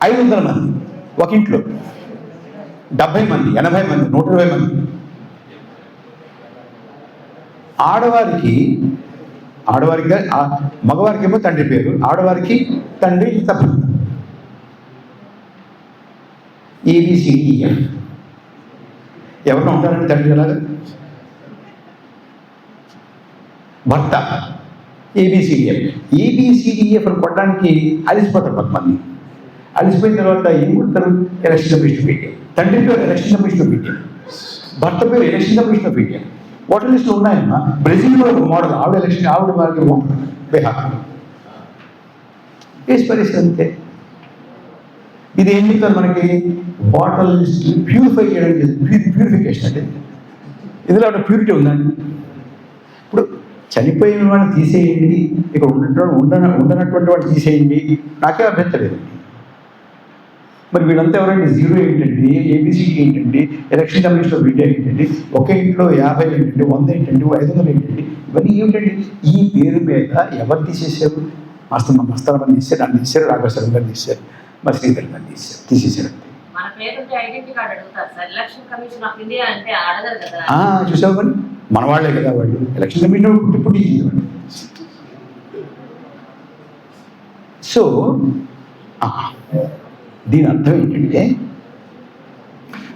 500 మంది ఒక ఇంట్లో, 70 మంది, 80 మంది, 120 మంది. ఆడవారికి మగవారికి ఏమో తండ్రి పేరు, ఆడవారికి తండ్రి తప్ప ABCDEF. ఎవరినో ఉంటారండి తండ్రి ఎలాగా? భర్త ABCDEF అని కొట్టడానికి అలిసిపోతారు కొంతమంది. అలిసిపోయిన తర్వాత ఏం కొడతారు? ఎలక్షన్ కమిషన్ పెట్టే. తండ్రి పేరు ఎలక్షన్ కమిషన్ పెట్టే, భర్త పేరు ఎలక్షన్ కమిషన్ పెట్టే. ఓటర్ లిస్టులు ఉన్నాయమ్మా. బ్రెజిల్లో ఒక మోడల్, ఆవిడ ఎలక్షన్, ఆవిడ వారికి బీహార్ కేసు పరిస్థితి అంతే. ఇది ఏం చెప్తారు మనకి? ఓటర్ లిస్ట్ ప్యూరిఫై చేయడం, ప్యూరిఫికేషన్ అంటే ఇందులో ఒక ప్యూరిటీ ఉందండి. ఇప్పుడు చనిపోయిన వాడిని తీసేయండి, ఇక్కడ ఉండనటువంటి వాడిని తీసేయండి, నాకే అభ్యంతరం లేదండి. మరి వీళ్ళంతా ఎవరండి? 0 ఏంటండి, ABCD ఏంటండి, ఎలక్షన్ కమిషన్ ఆఫ్ ఇండియా ఏంటండి, ఒకే ఇంట్లో 50 ఏంటండి, 100 ఏంటండి, 500 ఏంటండి, ఇవన్నీ ఏమిటండి? ఈ పేరు మీద ఎవరు తీసేసారు? మస్తాన మంది తీశారు, నన్ను తీశారు, రాఘవేశ్వరం గారు తీశారు, మా శ్రీధర్ గారు తీసేసారు. చూసావు మరి, మన వాళ్ళే కదా వాళ్ళు. ఎలక్షన్ కమిషన్ పుట్టి చేసేవాళ్ళు. సో దీని అర్థం ఏంటంటే,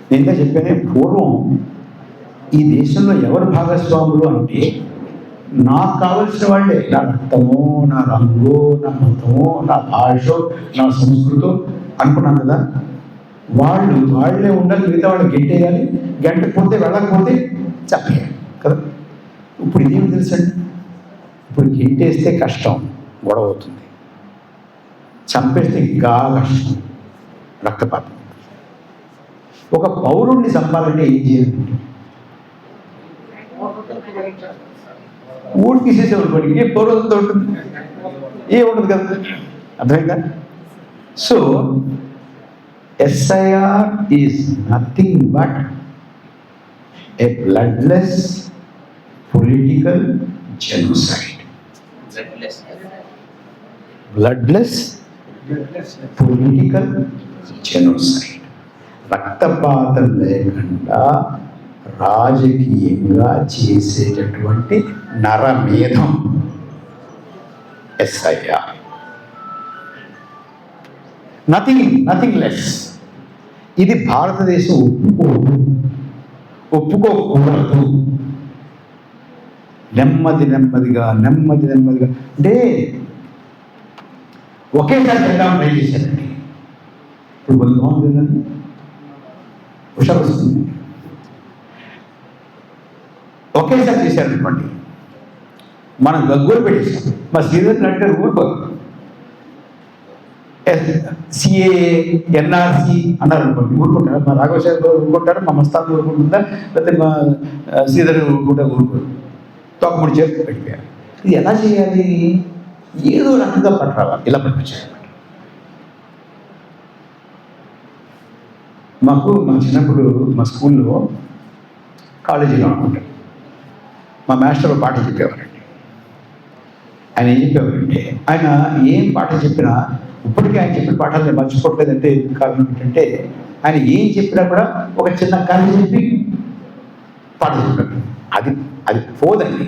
నేను చెప్పానే పూర్వం ఈ దేశంలో ఎవరు భాగస్వాములు అంటే నాకు కావలసిన వాళ్ళే. నా రక్తమో, నా రంగు, నా మతమో, నా భాష, నా సంస్కృతం అనుకున్నాను కదా. వాళ్ళే ఉండాలి, మిగతా వాళ్ళు గెంటేయాలి, గంటకపోతే వెళ్ళకపోతే చెప్పేయాలి కదా. ఇప్పుడు ఇదేమి తెలుసండి, ఇప్పుడు గెంటేస్తే కష్టం, గొడవ అవుతుంది. చంపేస్తే ఇంకా కష్టం, రక్తపాతం. ఒక పౌరుణ్ణి చంపాలంటే ఏం చేయాలి? ఊడి తీసేసేవాళ్ళు, ఏ పౌరులతో ఉంటుంది? ఏ ఉండదు కదా, అర్థమైందా? So SIR is nothing but a bloodless political genocide. Bloodless political genocide. రక్తపాతం లేకుండా రాజకీయంగా చేసేటటువంటి నరమేధం ఎస్ఐఆర్. Nothing less. ఇది భారతదేశం ఒప్పుకోకూడదు. నెమ్మదిగా అంటే ఒకేసారి చేద్దాం ట్రై చేశారండి. ఇప్పుడు బాగుంటుందండి, హుషారు వస్తుంది. ఒకేసారి చేశారనుకోండి, మనం గగ్గోలు పెట్టేసాం. మా శ్రీధర్ నాయుడు ఊరుకోరు. సిఏ ఎన్ఆర్సి అన్నారు అనుకోండి, ఊరుకుంటారు. మా రాఘవశేఖర్ ఊరుకుంటారు, మా మస్తాన్ ఊరుకుంటుందా, లేకపోతే మా శ్రీధర్ ఊరుకుంటా ఊరుకోరు. తొక్కముడి చేతి పెట్టిపోయారు. ఇది ఎలా చేయాలి? ఏదో రకంగా పట్టరావాలి. ఇలా పట్టుకొచ్చారు. మాకు మా చిన్నప్పుడు మా స్కూల్లో, కాలేజీలో అనుకుంటాం, మా మాస్టర్ పాట చెప్పేవారండి. ఆయన ఏం చెప్పేవారంటే, ఆయన ఏం పాట చెప్పినా ఇప్పటికీ ఆయన చెప్పిన పాఠాలు నేను మర్చిపోవట్లేదంటే కారణం ఏంటంటే, ఆయన ఏం చెప్పినా కూడా ఒక చిన్న కథ చెప్పి పాట చెప్పారు. అది పోదండి.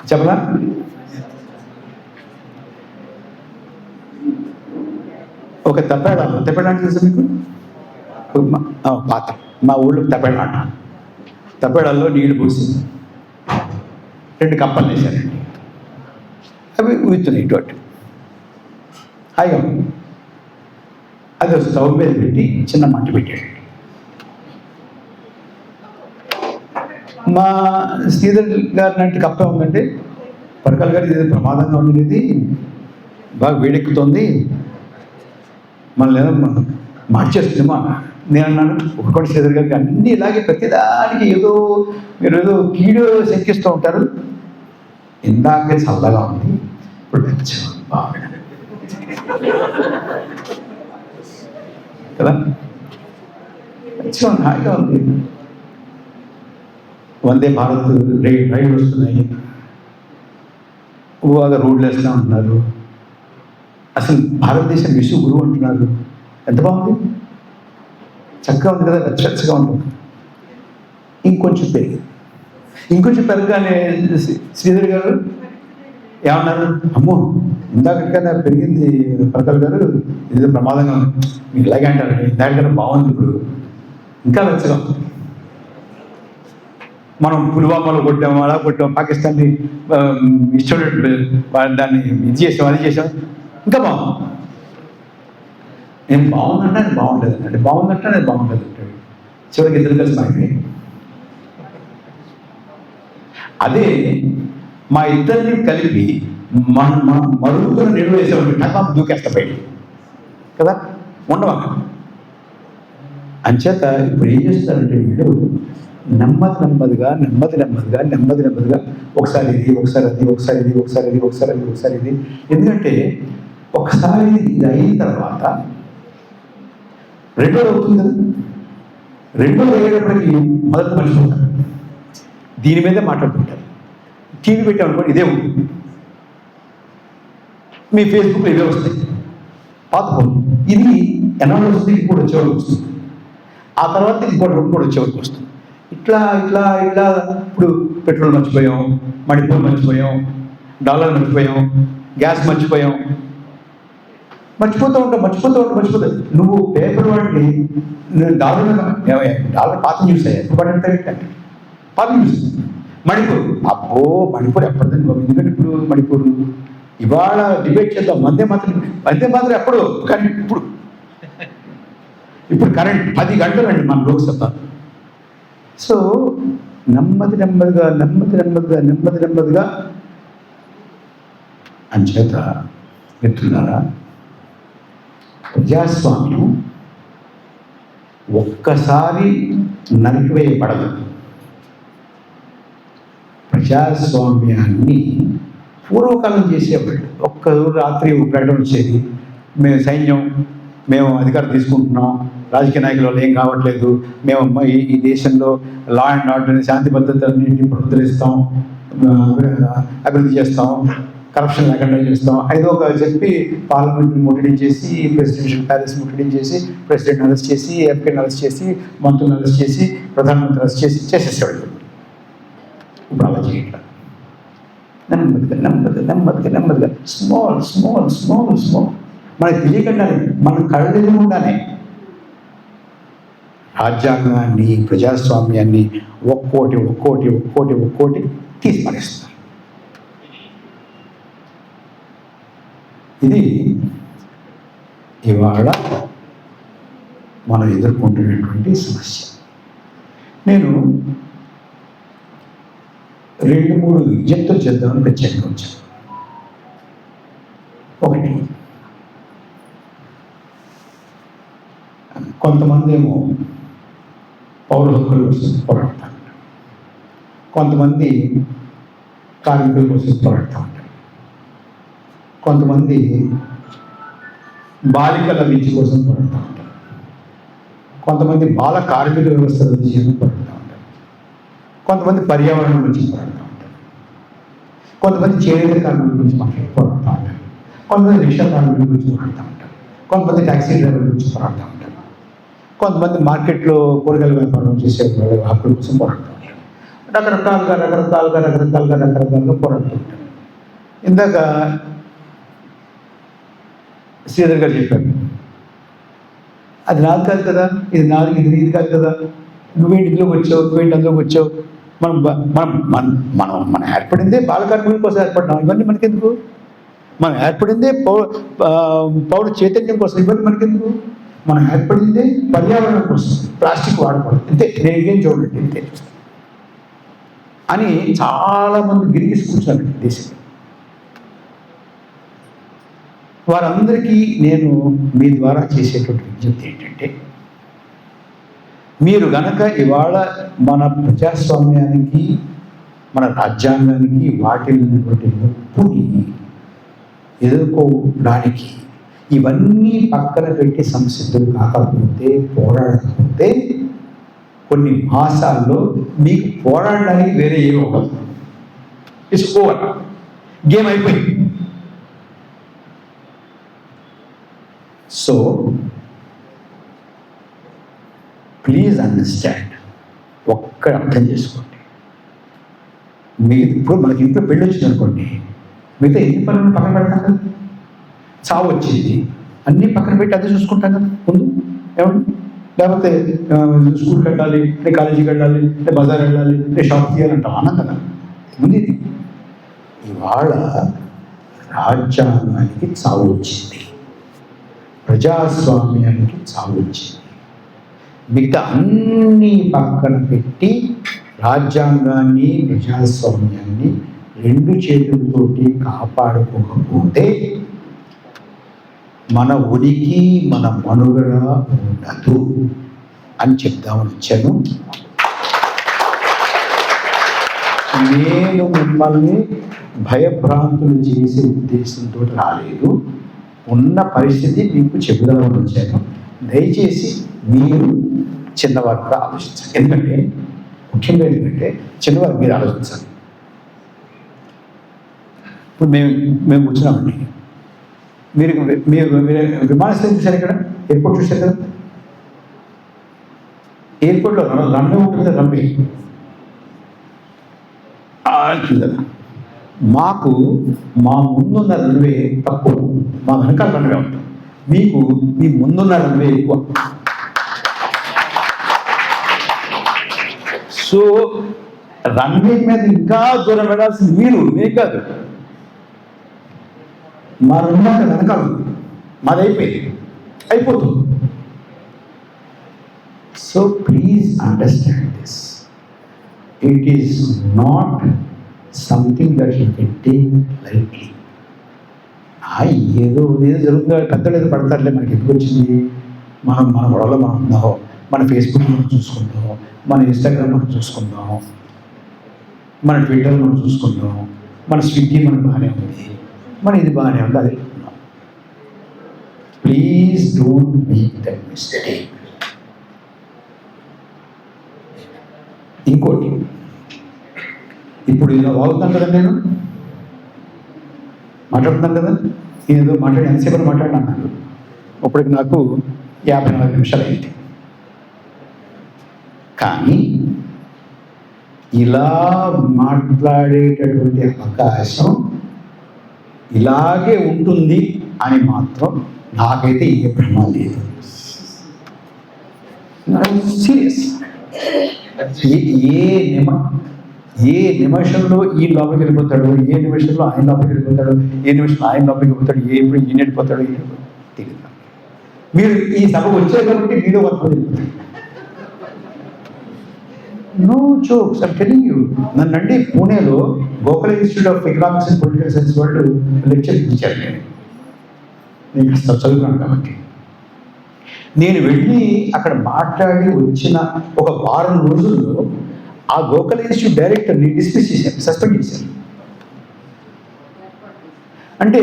చెప్పలా? ఒక తప్పేడ అంటే తెలుసా మీకు? పాత మా ఊళ్ళో తప్పేడ అంట. తప్పేడాల్లో నీళ్లు పోసి 2 కప్పలు వేశారండి. అవి ఊగుతున్నాయి ఇటు అటు. హాయిగా అది స్టవ్ మీద పెట్టి చిన్న మంట పెట్టాడు. మా శ్రీధర్ గారి లాంటి కప్ప ఉందంటే, పరకాల గారు ఇది ప్రమాదంగా ఉంది, ఇది బాగా వేడెక్కుతుంది, మనల్ని ఏదో మార్చేస్తుందేమో. నేను అన్నాను, ఒకటి శ్రీధర్ గారికి అన్నీ ఇలాగే ప్రతిదానికి మీరు ఏదో కీడు శంకిస్తూ ఉంటారు. ఇందాకే చల్లగా ఉంది, ఇప్పుడు బాగా కదా, హాయిగా ఉంది. వందే భారత్ రైలు వస్తున్నాయి, బాగా రోడ్లు వేస్తూ ఉంటున్నారు. అసలు భారతదేశం విశ్వ గురువు అంటున్నారు. ఎంత బాగుంది, చక్కగా ఉంది కదా, వెచ్చగా ఉంటుంది. ఇంకొంచెం పెరగగానే శ్రీధర్ గారు ఏమన్నారు, అమ్మో ఇందాకన్నా పెరిగింది పరకాల గారు, ఇది ప్రమాదంగా ఉంది. మీకు ఇలాగే అంటారండి, ఇందాకన్నా బాగుంది, ఇప్పుడు ఇంకా వెచ్చగా. మనం పుల్వామాలో కొట్టాము, అలా కొట్టాము, పాకిస్తాన్ని ఇష్టపడే దాన్ని ఇది చేసాం, అది చేసాం, ఇంకా బాగుంది. నేను బాగుందంటే అది బాగుంటుంది అంటే, బాగుందంటే అది బాగుంటుంది అంటాడు. చివరికి ఇద్దరు కలిసి మాట్లాడి, అదే మా ఇద్దరిని కలిపి మనం మరుగుతున్న నీళ్ళు వేసేవాళ్ళు టకాపు దూకేస్తా బయట కదా, ఉండవా? అంచేత ఇప్పుడు ఏం చేస్తారంటే వీళ్ళు నెమ్మదిగా ఒకసారి ఇది, ఒకసారి అది, ఒకసారి ఇది, ఒకసారి ఇది, ఒకసారి అది, ఒకసారి ఇది. ఎందుకంటే ఒకసారి ఇది అయిన తర్వాత రెండోది అవుతుంది కదా. రెండోది అయ్యేటప్పటికి మొదటి మనిషి ఉంటారు, దీని మీదే మాట్లాడుకుంటారు. టీవీ పెట్టామనుకోండి ఇదే ఉంటుంది, మీ ఫేస్బుక్లో ఇవే వస్తాయి, పాత ఫోన్. ఇది ఎన్నో వస్తుంది, ఇప్పుడు వచ్చేవాళ్ళకి వస్తుంది. ఆ తర్వాత ఇంకోటి 2 వచ్చేవాళ్ళకి వస్తుంది. ఇట్లా ఇప్పుడు పెట్రోల్ మర్చిపోయాం, మణిపూర్ మర్చిపోయాం, డాలర్ మర్చిపోయాం, గ్యాస్ మర్చిపోయాం, మర్చిపోతూ ఉంటావు. నువ్వు పేపర్ వాడికి డాలర్ పాత న్యూస్ అయ్యా, ఎప్పుడు పడంటే పాత న్యూస్. మణిపూర్, అబ్బో మణిపూర్ ఎప్పటిదని బాబు, ఎందుకంటే ఇప్పుడు మణిపూర్ ఇవాళ డిబేట్ చేద్దాం. వందే మాత్రం ఎప్పుడు, కానీ ఇప్పుడు కరెంట్ 10 గంటలు అండి మన లోక్సభ. సో నెమ్మదిగా అంచేత మిత్రులారా, ప్రజాస్వామ్యం ఒక్కసారి నరికివేయబడదు. ప్రజాస్వామ్యాన్ని పూర్వకాలం చేసేవాళ్ళు. ఒక్క రాత్రి ప్రకటన వచ్చేది, మేము సైన్యం, మేము అధికారం తీసుకుంటున్నాం, రాజకీయ నాయకుల వల్ల ఏం కావట్లేదు, మేము ఈ దేశంలో లా అండ్ ఆర్డర్, శాంతి భద్రతలన్నింటినీ పునరుద్ధరిస్తాం, అభివృద్ధి చేస్తాం, కరప్షన్ లేకుండా చేస్తాం, ఏదో ఒక చెప్పి పార్లమెంట్ని ముట్టడించేసి, ప్రెసిడెన్షియల్ ప్యాలెస్ ముట్టడించేసి, ప్రెసిడెంట్ని అరెస్ట్ చేసి, ఎంపీని అరెస్ట్ చేసి, మంత్రులను అరెస్ట్ చేసి, ప్రధానమంత్రి అరెస్ట్ చేసేసేవాళ్ళు. ఇప్పుడు అలా చేయట్లేదు. నెమ్మదిగా స్మాల్ మనకు తెలియకుండానే, మన కళ్ళెదురుగుండానే రాజ్యాంగాన్ని, ప్రజాస్వామ్యాన్ని ఒక్కోటి తీసి పడేస్తారు. ఇది ఇవాళ మనం ఎదుర్కొంటున్నటువంటి సమస్య. నేను 2-3 విజ్ఞప్తులు చేద్దామని ప్రత్యేకంగా వచ్చాను. ఒకటి, కొంతమంది ఏమో పౌర హక్కుల కోసం పోరాడుతూ ఉంటారు, కొంతమంది కార్మికుల కోసం పోరాడుతూ ఉంటారు, కొంతమంది బాలికల విద్య కోసం పోరాడుతూ ఉంటారు, కొంతమంది బాల కార్మిక వ్యవస్థ రద్దు చేయడం పోరాడుతూ ఉంటారు, కొంతమంది పర్యావరణం గురించి పోరాడుతూ ఉంటారు, కొంతమంది చేనేత కార్మికుల గురించి పోరాడుతూ ఉంటారు, కొంతమంది రిక్షా కార్మికుల గురించి పోరాడుతూ ఉంటారు, కొంతమంది ట్యాక్సీ డ్రైవర్ల గురించి పోరాడుతూ ఉంటారు, కొంతమంది మార్కెట్లో కూరగాయల వ్యాపారం చేసే వాళ్ళ హక్కుల కోసం పోరాడుతూ ఉంటారు. రకరకాలుగా పోరాడుతూ ఉంటారు. ఇందాక శ్రీధర్ గారు చెప్పారు, అది నాది కాదు కదా, ఇది నాది, ఇది కాదు కదా, నువ్వేంటి ఇందులోకి వచ్చావు, నువ్వేంటి అందులోకి వచ్చావు, మనం ఏర్పడిందే బాల కార్మికుల కోసం ఏర్పడినాం, ఇవన్నీ మనకెందుకు? మనం ఏర్పడిందే పౌర చైతన్యం కోసం, ఇవన్నీ మనకెందుకు? మనం ఏర్పడిందే పర్యావరణం కోసం, ప్లాస్టిక్ వాడకూడదు, ఇంతే, నేనేం చూడండి ఇంతే అని చాలామంది గిరిగేసి కూర్చోండి దేశంలో. వారందరికీ నేను మీ ద్వారా చేసేటువంటి విజ్ఞప్తి ఏంటంటే, మీరు గనక ఇవాళ మన ప్రజాస్వామ్యానికి, మన రాజ్యాంగానికి వాటిల్లినటువంటి నొప్పుని ఎదుర్కోవడానికి ఇవన్నీ పక్కన పెట్టి సంసిద్ధులు కాకపోతే, పోరాడకపోతే, కొన్ని మాసాల్లో మీకు పోరాడడానికి వేరే ఏమి ఉండదు. ఇట్స్ ఓవర్, గేమ్ అయిపోయింది. సో ప్లీజ్ అండర్స్టాండ్, ఒక్కడ అర్థం చేసుకోండి. మీరు ఇప్పుడు మనకి ఇంట్లో పెళ్ళి వచ్చింది అనుకోండి, మిగతా ఎన్ని పనులు పక్కన పెడతాం కదా, చావు వచ్చింది, అన్నీ పక్కన పెట్టి అదే చూసుకుంటాం కదా ముందు, ఏమండి? లేకపోతే స్కూల్కి వెళ్ళాలి, లేదా కాలేజీకి వెళ్ళాలి, లేదా బజార్ వెళ్ళాలి, లేదా షాప్ తీయాలంటాం, అన్నాం కదా ముందు. ఇది ఇవాళ రాజ్యాంగానికి చావు వచ్చింది, ప్రజాస్వామ్యానికి చావు వచ్చింది. మిగతా అన్నీ పక్కన పెట్టి రాజ్యాంగాన్ని, ప్రజాస్వామ్యాన్ని 2 చేతులతోటి కాపాడుకోకపోతే మన ఉనికి, మన మనుగడ ఉండదు అని చెప్దామని వచ్చాను. నేను మిమ్మల్ని భయభ్రాంతులు చేసే ఉద్దేశంతో రాలేదు, ఉన్న పరిస్థితి మీకు చెబుదామని వచ్చాను. దయచేసి మీరు చిన్నవారు కూడా ఆలోచించాలి. ఎందుకంటే ముఖ్యంగా చిన్నవారు మీరు ఆలోచించాలి. ఇప్పుడు మేము కూర్చున్నామండి, మీరు విమానాశ్రయం చూశారు, ఇక్కడ ఎయిర్పోర్ట్ చూశారు కదా, ఎయిర్పోర్ట్లో రన్వే ఉంటుంది, రన్వే కదా. మాకు మా ముందున్న రన్వే తక్కువ, మా వెనకాల రన్వే ఉంటుంది. మీకు మీ ముందున్న రన్వే ఎక్కువ. సో రన్వే మీద ఇంకా దూరం వెళ్ళాల్సింది మీరు కాదు. మా రన్వే వెనకాల మాది అయిపోతుంది. So please understand this. It is not something that you can take lightly. ఏదో ఏదో జరుగుతుందో పెద్దలు ఏదో పడతారులే, మనకి ఎందుకు వచ్చింది, మన గొడవలో మనం ఉందాం, మన ఫేస్బుక్ మనం చూసుకుందాం, మన ఇన్స్టాగ్రామ్ మనం చూసుకుందాం, మన ట్విట్టర్ మనం చూసుకుందాం, మన స్విగ్గీ మనకు బాగానే ఉంది, మన ఇది బాగానే ఉంది, అది please don't make that mistake. ఇంకోటి, ఇప్పుడు ఇలా వాగుతాను కదా, నేను మాట్లాడుతున్నాను కదా, ఏదో ఎంతసేపు మాట్లాడినాను నాకు, ఇప్పటికి నాకు 54 నిమిషాలు అయింది. కానీ ఇలా మాట్లాడేటటువంటి అవకాశం ఇలాగే ఉంటుంది అని మాత్రం నాకైతే ఏ భ్రమ లేదు. సీరియస్. ఏ నిమిషంలో ఈ లోపలికి వెళ్ళిపోతాడు, ఏ నిమిషంలో ఆయన లోపలికి వెళ్ళిపోతాడు, ఏ నిమిషంలో ఆయన లోపలికి వెళ్ళిపోతాడు, ఎప్పుడు ఈయన వెళ్ళిపోతాడు తెలియదు. మీరు ఈ సభకు వచ్చారు కాబట్టి మీలో వర్క్ వెళ్ళిపోతాడు. No jokes, I'm telling you. నన్నండి పూణేలో Gokhale institute of economics and political science వాళ్ళు లెక్చర్ ఇచ్చారు. నేను చదువుకున్నాను కాబట్టి నేను వెళ్ళి అక్కడ మాట్లాడి వచ్చిన ఒక వారం రోజుల్లో ఆ గోఖలే ఇన్స్టిట్యూట్ డైరెక్టర్ని డిస్మిస్ చేశారు, సస్పెండ్ చేశారు. అంటే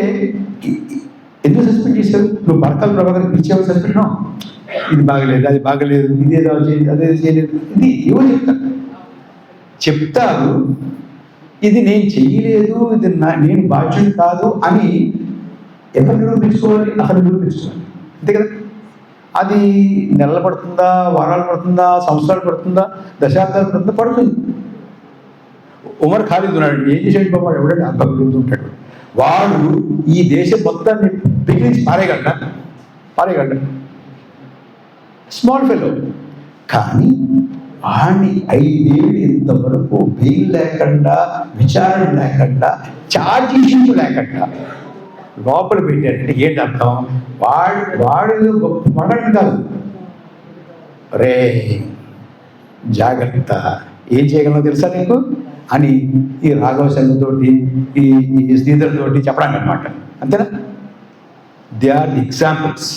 ఎందుకు సస్పెండ్ చేశారు? నువ్వు పరకాల ప్రభాకర్ పిలిచేవాళ్ళు సస్పెండ్, ఇది బాగలేదు, అది బాగలేదు, ఇదేదో చేయలేదు, అదే చేయలేదు, ఇది ఎవరు చెప్తారు. ఇది నేను చెయ్యలేదు, ఇది నేను బాధ్యుడు కాదు అని ఎవరు నిరూపించుకోవాలి? అసలు నిరూపించుకోవాలి, అంతే కదా. అది నెలలు పడుతుందా, వారాలు పడుతుందా, సంవత్సరాలు పడుతుందా, దశాబ్దాలు పడుతుందా? పడుతుంది. ఉమర్ ఖాలిద్ ఉన్నాడు, ఏం చేసాడు బాబు, ఎవడంటే అద్భుతంగా ఉంటాడు. వాడు ఈ దేశం మొత్తాన్ని పిగిలించి పారేయగలడు, స్మాల్ ఫెలో. కానీ వాడిని 5 ఏళ్ళు ఇంతవరకు బెయిల్ లేకుండా, విచారణ లేకుండా, ఛార్జ్ షీట్ లేకుండా లోపల పెట్టారంటే ఏంటి అర్థం? వాడు గొప్ప కాదు. రే జాగ్రత్త, ఏం చేయగలనో తెలుసా నీకు అని ఈ రాఘవ శర్మతోటి, ఈ శ్రీధర్ తోటి చెప్పడానికి అనమాట, అంతేనా? దే ఆర్ ది ఎగ్జాంపుల్స్,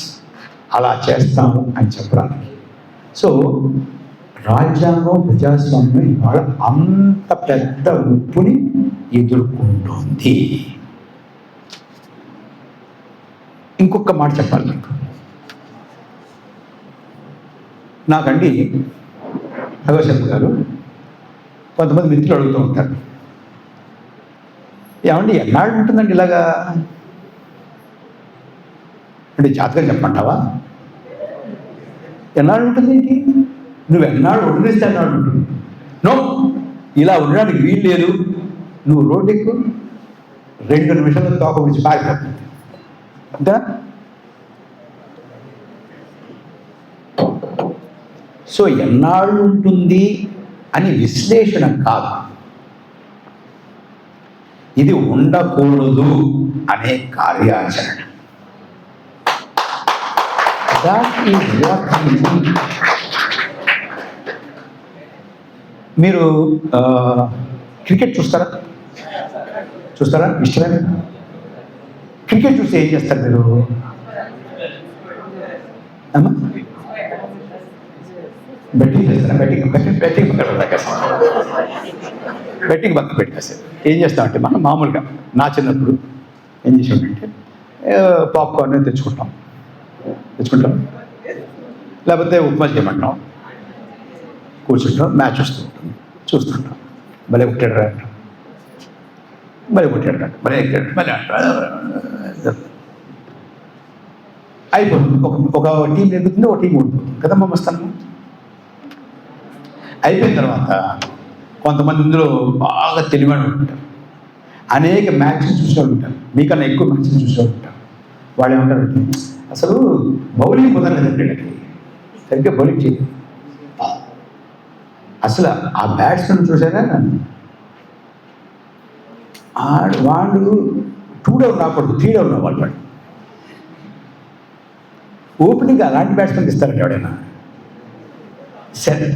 అలా చేస్తాము అని చెప్పడానికి. సో రాజ్యాంగం, ప్రజాస్వామ్యం ఇవాళ అంత పెద్ద ముప్పుని ఎదుర్కొంటుంది. ఇంకొక మాట చెప్పాలి మీకు. నాకండి రాఘవ గారు కొంతమంది మిత్రులు అడుగుతూ ఉంటారు, ఏమండి ఎన్నాళ్ళు ఉంటుందండి ఇలాగా అంటే, జాతకం చెప్పమంటావా? ఎన్నాళ్ళు ఉంటుంది ఏంటి? నువ్వు ఎన్నాళ్ళు వదిలేస్తే ఎన్నాళ్ళు ఉంటుంది? నో, ఇలా ఉండడానికి వీలు లేదు. నువ్వు రోడ్డు ఎక్కువ 2 నిమిషాలు తోక గురించి పారిపోతుంది, అంతేనా? సో ఎన్నాళ్ళు ఉంటుంది అని విశ్లేషణ కాదు, ఇది ఉండకూడదు అనే కార్యాచరణ. మీరు క్రికెట్ చూస్తారా? ఇష్టమైన క్రికెట్ చూస్తే ఏం చేస్తారు మీరు? బెట్టింగ్ చేస్తారా? బెట్టింగ్ పక్కన పెట్టేస్తారు. ఏం చేస్తామంటే మనం మామూలుగా నా చిన్నప్పుడు ఏం చేసామంటే పాప్కార్న్ తెచ్చుకుంటాం, లేకపోతే ఉప్మా చేయమంటాం, కూర్చుంటాం, మ్యాచ్ చూస్తుంటాం. భలే కొట్టాడు అంటాం, భలే అయిపోతుంది. ఒక టీం నెగ్గుతుంది, ఒక టీం ఓడిపోతుంది కదా మమ్మస్తాను. అయిపోయిన తర్వాత కొంతమంది ఇందులో బాగా తెలివైన ఉంటారు, అనేక మ్యాచ్లు చూసేవాళ్ళు ఉంటారు, మీకన్నా ఎక్కువ మ్యాచ్లు చూసేవాళ్ళు ఉంటారు. వాళ్ళు ఏమంటారు, అసలు బౌలింగ్ కుదరలేదండి, సరిగ్గా బౌలింగ్ చేయలేదు. అసలు ఆ బ్యాట్స్మెన్ చూసారా, వాళ్ళు 2 డౌన్ రాకూడదు, 3 డౌన్ అవ్వాలి. వాడు ఓపెనింగ్ అలాంటి బ్యాట్స్మెన్ ఇస్తారండి ఎవడైనా?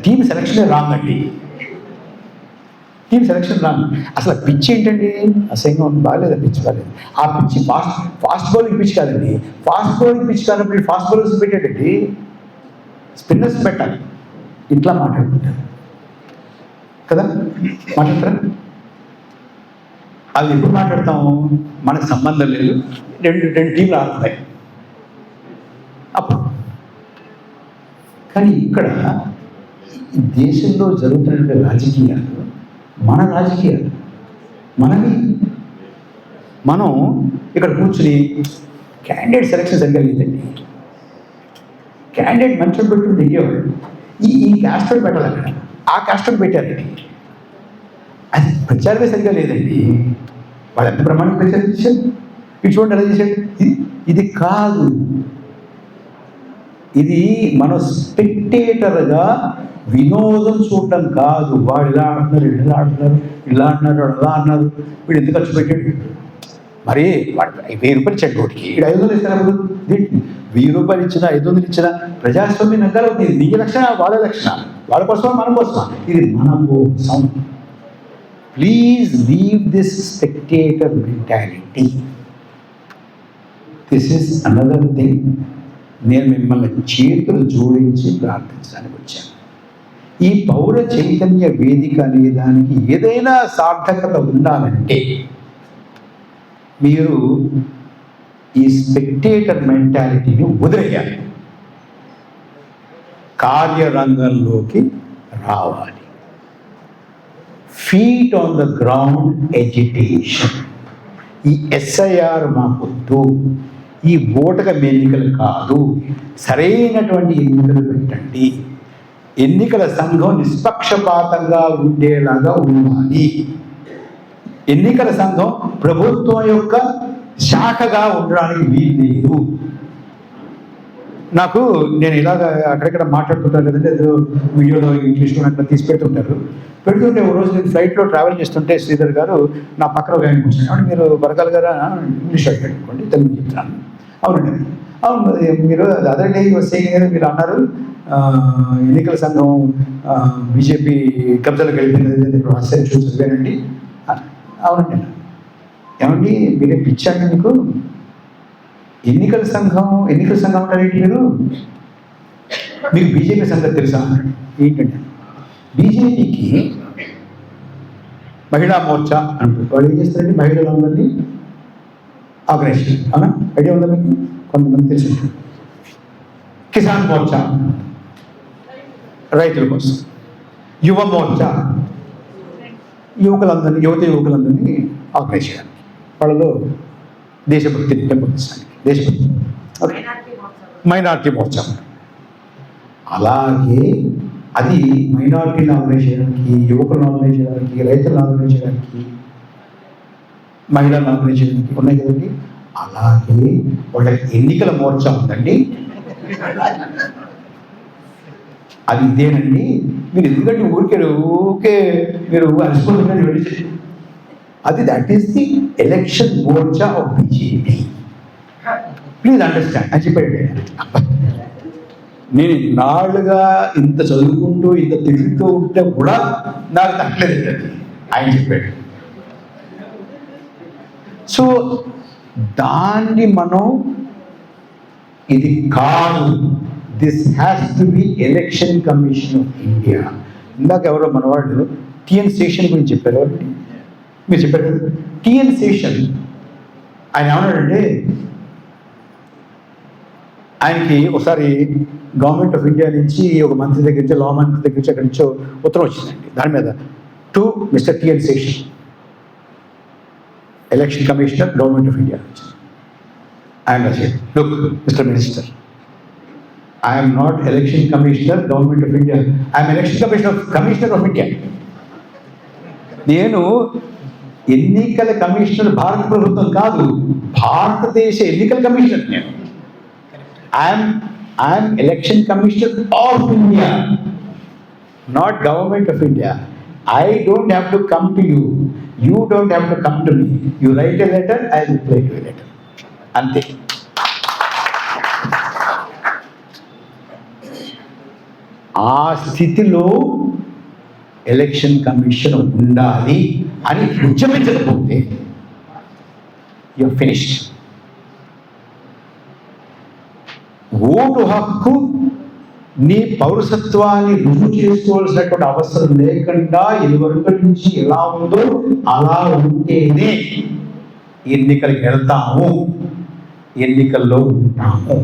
టీమ్ సెలక్షనే రాంగ్ అండి. టీం సెలక్షన్ రాను. అసలు పిచ్ ఏంటండి, అసహ్యంగా ఉంది, బాగాలేదు, పిచ్ బాగాలేదు. ఆ పిచ్ ఫాస్ట్ బౌలింగ్ పిచ్ కాదండి. ఫాస్ట్ బౌలింగ్ పిచ్ కానప్పుడు ఫాస్ట్ బౌలర్స్ పెట్టేటండి, స్పిన్నర్స్ పెట్టాలి. ఇట్లా మాట్లాడుకుంటారు కదా, మాట్లాడతారా? అది ఎప్పుడు మాట్లాడతాము, మనకు సంబంధం లేదు, రెండు టీంలు ఆడుతున్నాయి అప్పుడు. కానీ ఇక్కడ దేశంలో జరుగుతున్న రాజకీయాలు మన రాజకీయాలు, మనవి. మనం ఇక్కడ కూర్చుని క్యాండిడేట్ సెలక్షన్ సరిగ్గా లేదండి, క్యాండిడేట్ మంచిగా పెట్టుకుని దిగేవాడు, ఈ క్యాస్టర్ పెట్టాలి, అక్కడ ఆ క్యాస్టర్ పెట్టారండి, అది ప్రచారమే సరిగ్గా లేదండి. వాళ్ళు ఎంత ప్రమాణం ప్రచారం చేశారు, ఇటు చూడండి ఎలా చేశాడు. ఇది కాదు, ఇది మన స్పెక్టేటర్గా వినోదం చూడటం కాదు. వాడు ఇలా ఆడుతున్నారు, ఇలా ఆడుతున్నారు, ఇలా అంటున్నారు, వాడు అలా అన్నారు, వీడు ఎంత ఖర్చు పెట్టాడు. మరి వాడు 1000 రూపాయలు ఇచ్చాడు కోటికి, వీడు 500 ఇస్తారు. 1000 రూపాయలు ఇచ్చినా 500 ఇచ్చినా ప్రజాస్వామ్యం నగ్గాలి అవుతుంది. నీ రక్షణ, వాళ్ళ రక్షణ, వాళ్ళ కోసమా మన కోసమా, ఇది మన కోసం. Please leave this spectator mentality. This is another thing. నేను మిమ్మల్ని చేతులు జోడించి ప్రార్థించడానికి వచ్చాను. ఈ పౌర చైతన్య వేదిక అనే దానికి ఏదైనా సార్థకత ఉండాలంటే మీరు ఈ స్పెక్టేటర్ మెంటాలిటీని వదిలేయాలి, కార్యరంగంలోకి రావాలి. Feet on the ground education. ఈ SIR మాకొద్దు, ఈ ఓటకం ఎన్నికలు కాదు, సరైనటువంటి ఎన్నికలు పెట్టండి. ఎన్నికల సంఘం నిష్పక్షపాతంగా ఉండేలాగా ఉండాలి. ఎన్నికల సంఘం ప్రభుత్వం యొక్క శాఖగా ఉండడానికి వీల్లేదు. నేను ఇలాగ అక్కడెక్కడ మాట్లాడుతుంటాను కదండి, ఏదో వీడియోలో ఇంగ్లీష్లో అట్లా తీసి పెడుతుంటారు. పెడుతుంటే ఓ రోజు నేను ఫ్లైట్లో ట్రావెల్ చేస్తుంటే శ్రీధర్ గారు నా పక్కన ఒక ఆయన కూర్చున్నాడు. మీరు బరకాల గారు ఇంగ్లీష్ అడిగాడుకోండి, తెలుగు చెప్తున్నాను. అవునండి, అవును, మీరు అదర్ డే సేయింగ్ మీరు అన్నారు ఎన్నికల సంఘం బీజేపీ కబ్జాలకు వెళ్ళిపోయింది, ఇప్పుడు ఆశ్చర్యం చూసేనండి. అవునండి, ఏమండి మీరే పిచ్చాండి, మీకు ఎన్నికల సంఘం అంటారేంటి మీరు, మీకు బీజేపీ సంగతి తెలుసా అన్నాడు. ఏంటంటే బీజేపీకి మహిళా మోర్చా అంటారు. వాళ్ళు ఏం చేస్తారంటే మహిళలందరినీ ఆర్గనైజ్ చేస్తారు. అవునా, ఐడియా ఉందా మీకు? కొంతమంది తెలిసి. కిసాన్ మోర్చా రైతుల కోసం, యువ మోర్చా యువకులందరినీ ఆర్గనైజ్ చేయాలి, వాళ్ళలో దేశభక్తిని పెంపొందించడానికి. దేశభక్తి. మైనారిటీ మోర్చా. అలాగే అది మైనారిటీని ఆర్గనైజ్ చేయడానికి, యువకులను ఆర్గనైజ్ చేయడానికి, రైతులను ఆర్గనైజ్ చేయడానికి, మహిళలను ఆర్గనైజ్ చేయడానికి ఉన్నాయి కదండి. అలాగే వాళ్ళకి ఎన్నికల మోర్చా ఉందండి, అది ఇదేనండి. మీరు ఎందుకంటే ఊరికే మీరు అలసిపోతుందని వెళ్ళి అది that is the election Morcha of BJP. Please understand అని చెప్పాడు. నేను నాళ్ళుగా ఇంత చదువుకుంటూ ఇంత తిరుగుతూ ఉంటే కూడా నాకు తగ్గలేదు ఆయన చెప్పాడు. సో దాన్ని మనం ఇది కాదు, this has to be election commission of India. ఇందాక ఎవరో మనవాళ్ళు టిఎన్ శేషన్ గురించి చెప్పారు. ఎవరండి మీరు చెప్పారు కదా, టిఎన్ శేషన్. ఆయన ఏమన్నాడంటే, ఆయనకి ఒకసారి గవర్నమెంట్ ఆఫ్ ఇండియా నుంచి ఒక మంత్రి దగ్గర నుంచి, లా మంత్రి దగ్గర నుంచి, అక్కడి నుంచో ఉత్తరం వచ్చిందండి. దాని మీద to Mister TN Seshan, election commissioner government of India. ఆయన రాశాడు, look Mister minister, I'm not election commissioner government of India, I'm election commissioner of India. నేను ఎన్నికల కమిషనర్ భారత ప్రభుత్వం కాదు, భారతదేశ ఎన్నికల కమిషనర్ నేను. I'm election commissioner of India, not government of India. I don't have to come to you. You don't have to come to me. You write a letter, I reply to a letter. అంతే. ఆ స్థితిలో election commission ఉండాలి అని ఉద్యమించకపోతే you finished. Vote హక్కు నీ పౌరసత్వాన్ని రుజువు చేసుకోవాల్సినటువంటి అవసరం లేకుండా ఇదివరకు నుంచి ఎలా ఉందో అలా ఉంటేనే ఎన్నికలకు వెళ్తాము, ఎన్నికల్లో ఉంటాము.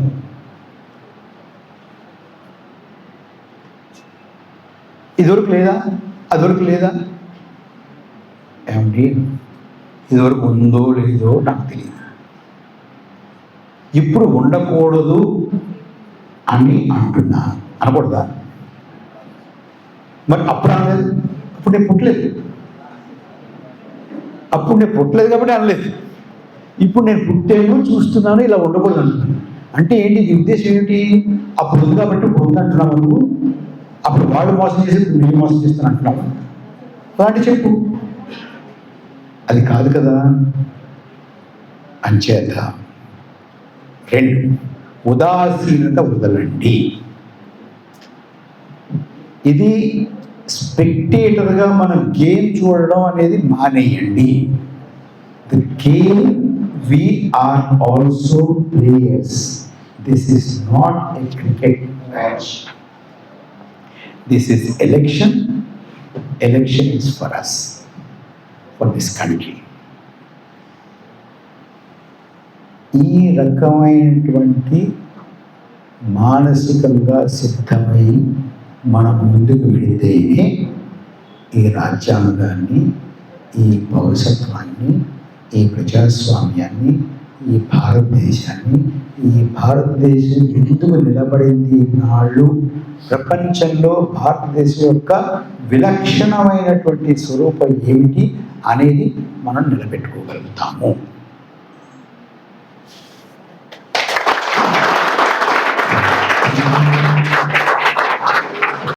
ఇదివరకు లేదా, అదివరకు లేదా? ఏమండి, ఇదివరకు ఉందో లేదో నాకు తెలియదు. ఇప్పుడు ఉండకూడదు అని అంటున్నా, అనకూడదా? మరి అప్పుడు అనలేదు, అప్పుడు నేను పుట్టలేదు, కాబట్టి అనలేదు. ఇప్పుడు నేను పుట్టాను, చూస్తున్నాను, ఇలా ఉండకూడదు అంటున్నాను. అంటే ఏంటి, ఈ ఉద్దేశం ఏమిటి? అప్పుడు ఉంది కాబట్టి ఇప్పుడు ఉంది అంటున్నావు నువ్వు. అప్పుడు వాడు మోసం చేసి నేను మోసం చేస్తాను అంటున్నావు. అలాంటి చెప్పు. అది కాదు కదా. అంచేత 2, ఉదాసీనత వదలండి. ఇది స్పెక్టేటర్గా మనం గేమ్ చూడడం అనేది మానేయండి. The game we are also players. This is not a cricket match. This is election. Election is for us, for this country. ఈ రకమైనటువంటి మానసికంగా సిద్ధమై మనం ముందుకు వెళితేనే ఈ రాజ్యాంగాన్ని, ఈ పౌరసత్వాన్ని, ఈ ప్రజాస్వామ్యాన్ని, ఈ భారతదేశాన్ని, ఈ భారతదేశం ఎందుకు నిలబడింది నాళ్ళు, ప్రపంచంలో భారతదేశం యొక్క విలక్షణమైనటువంటి స్వరూపం ఏమిటి అనేది మనం నిలబెట్టుకోగలుగుతాము.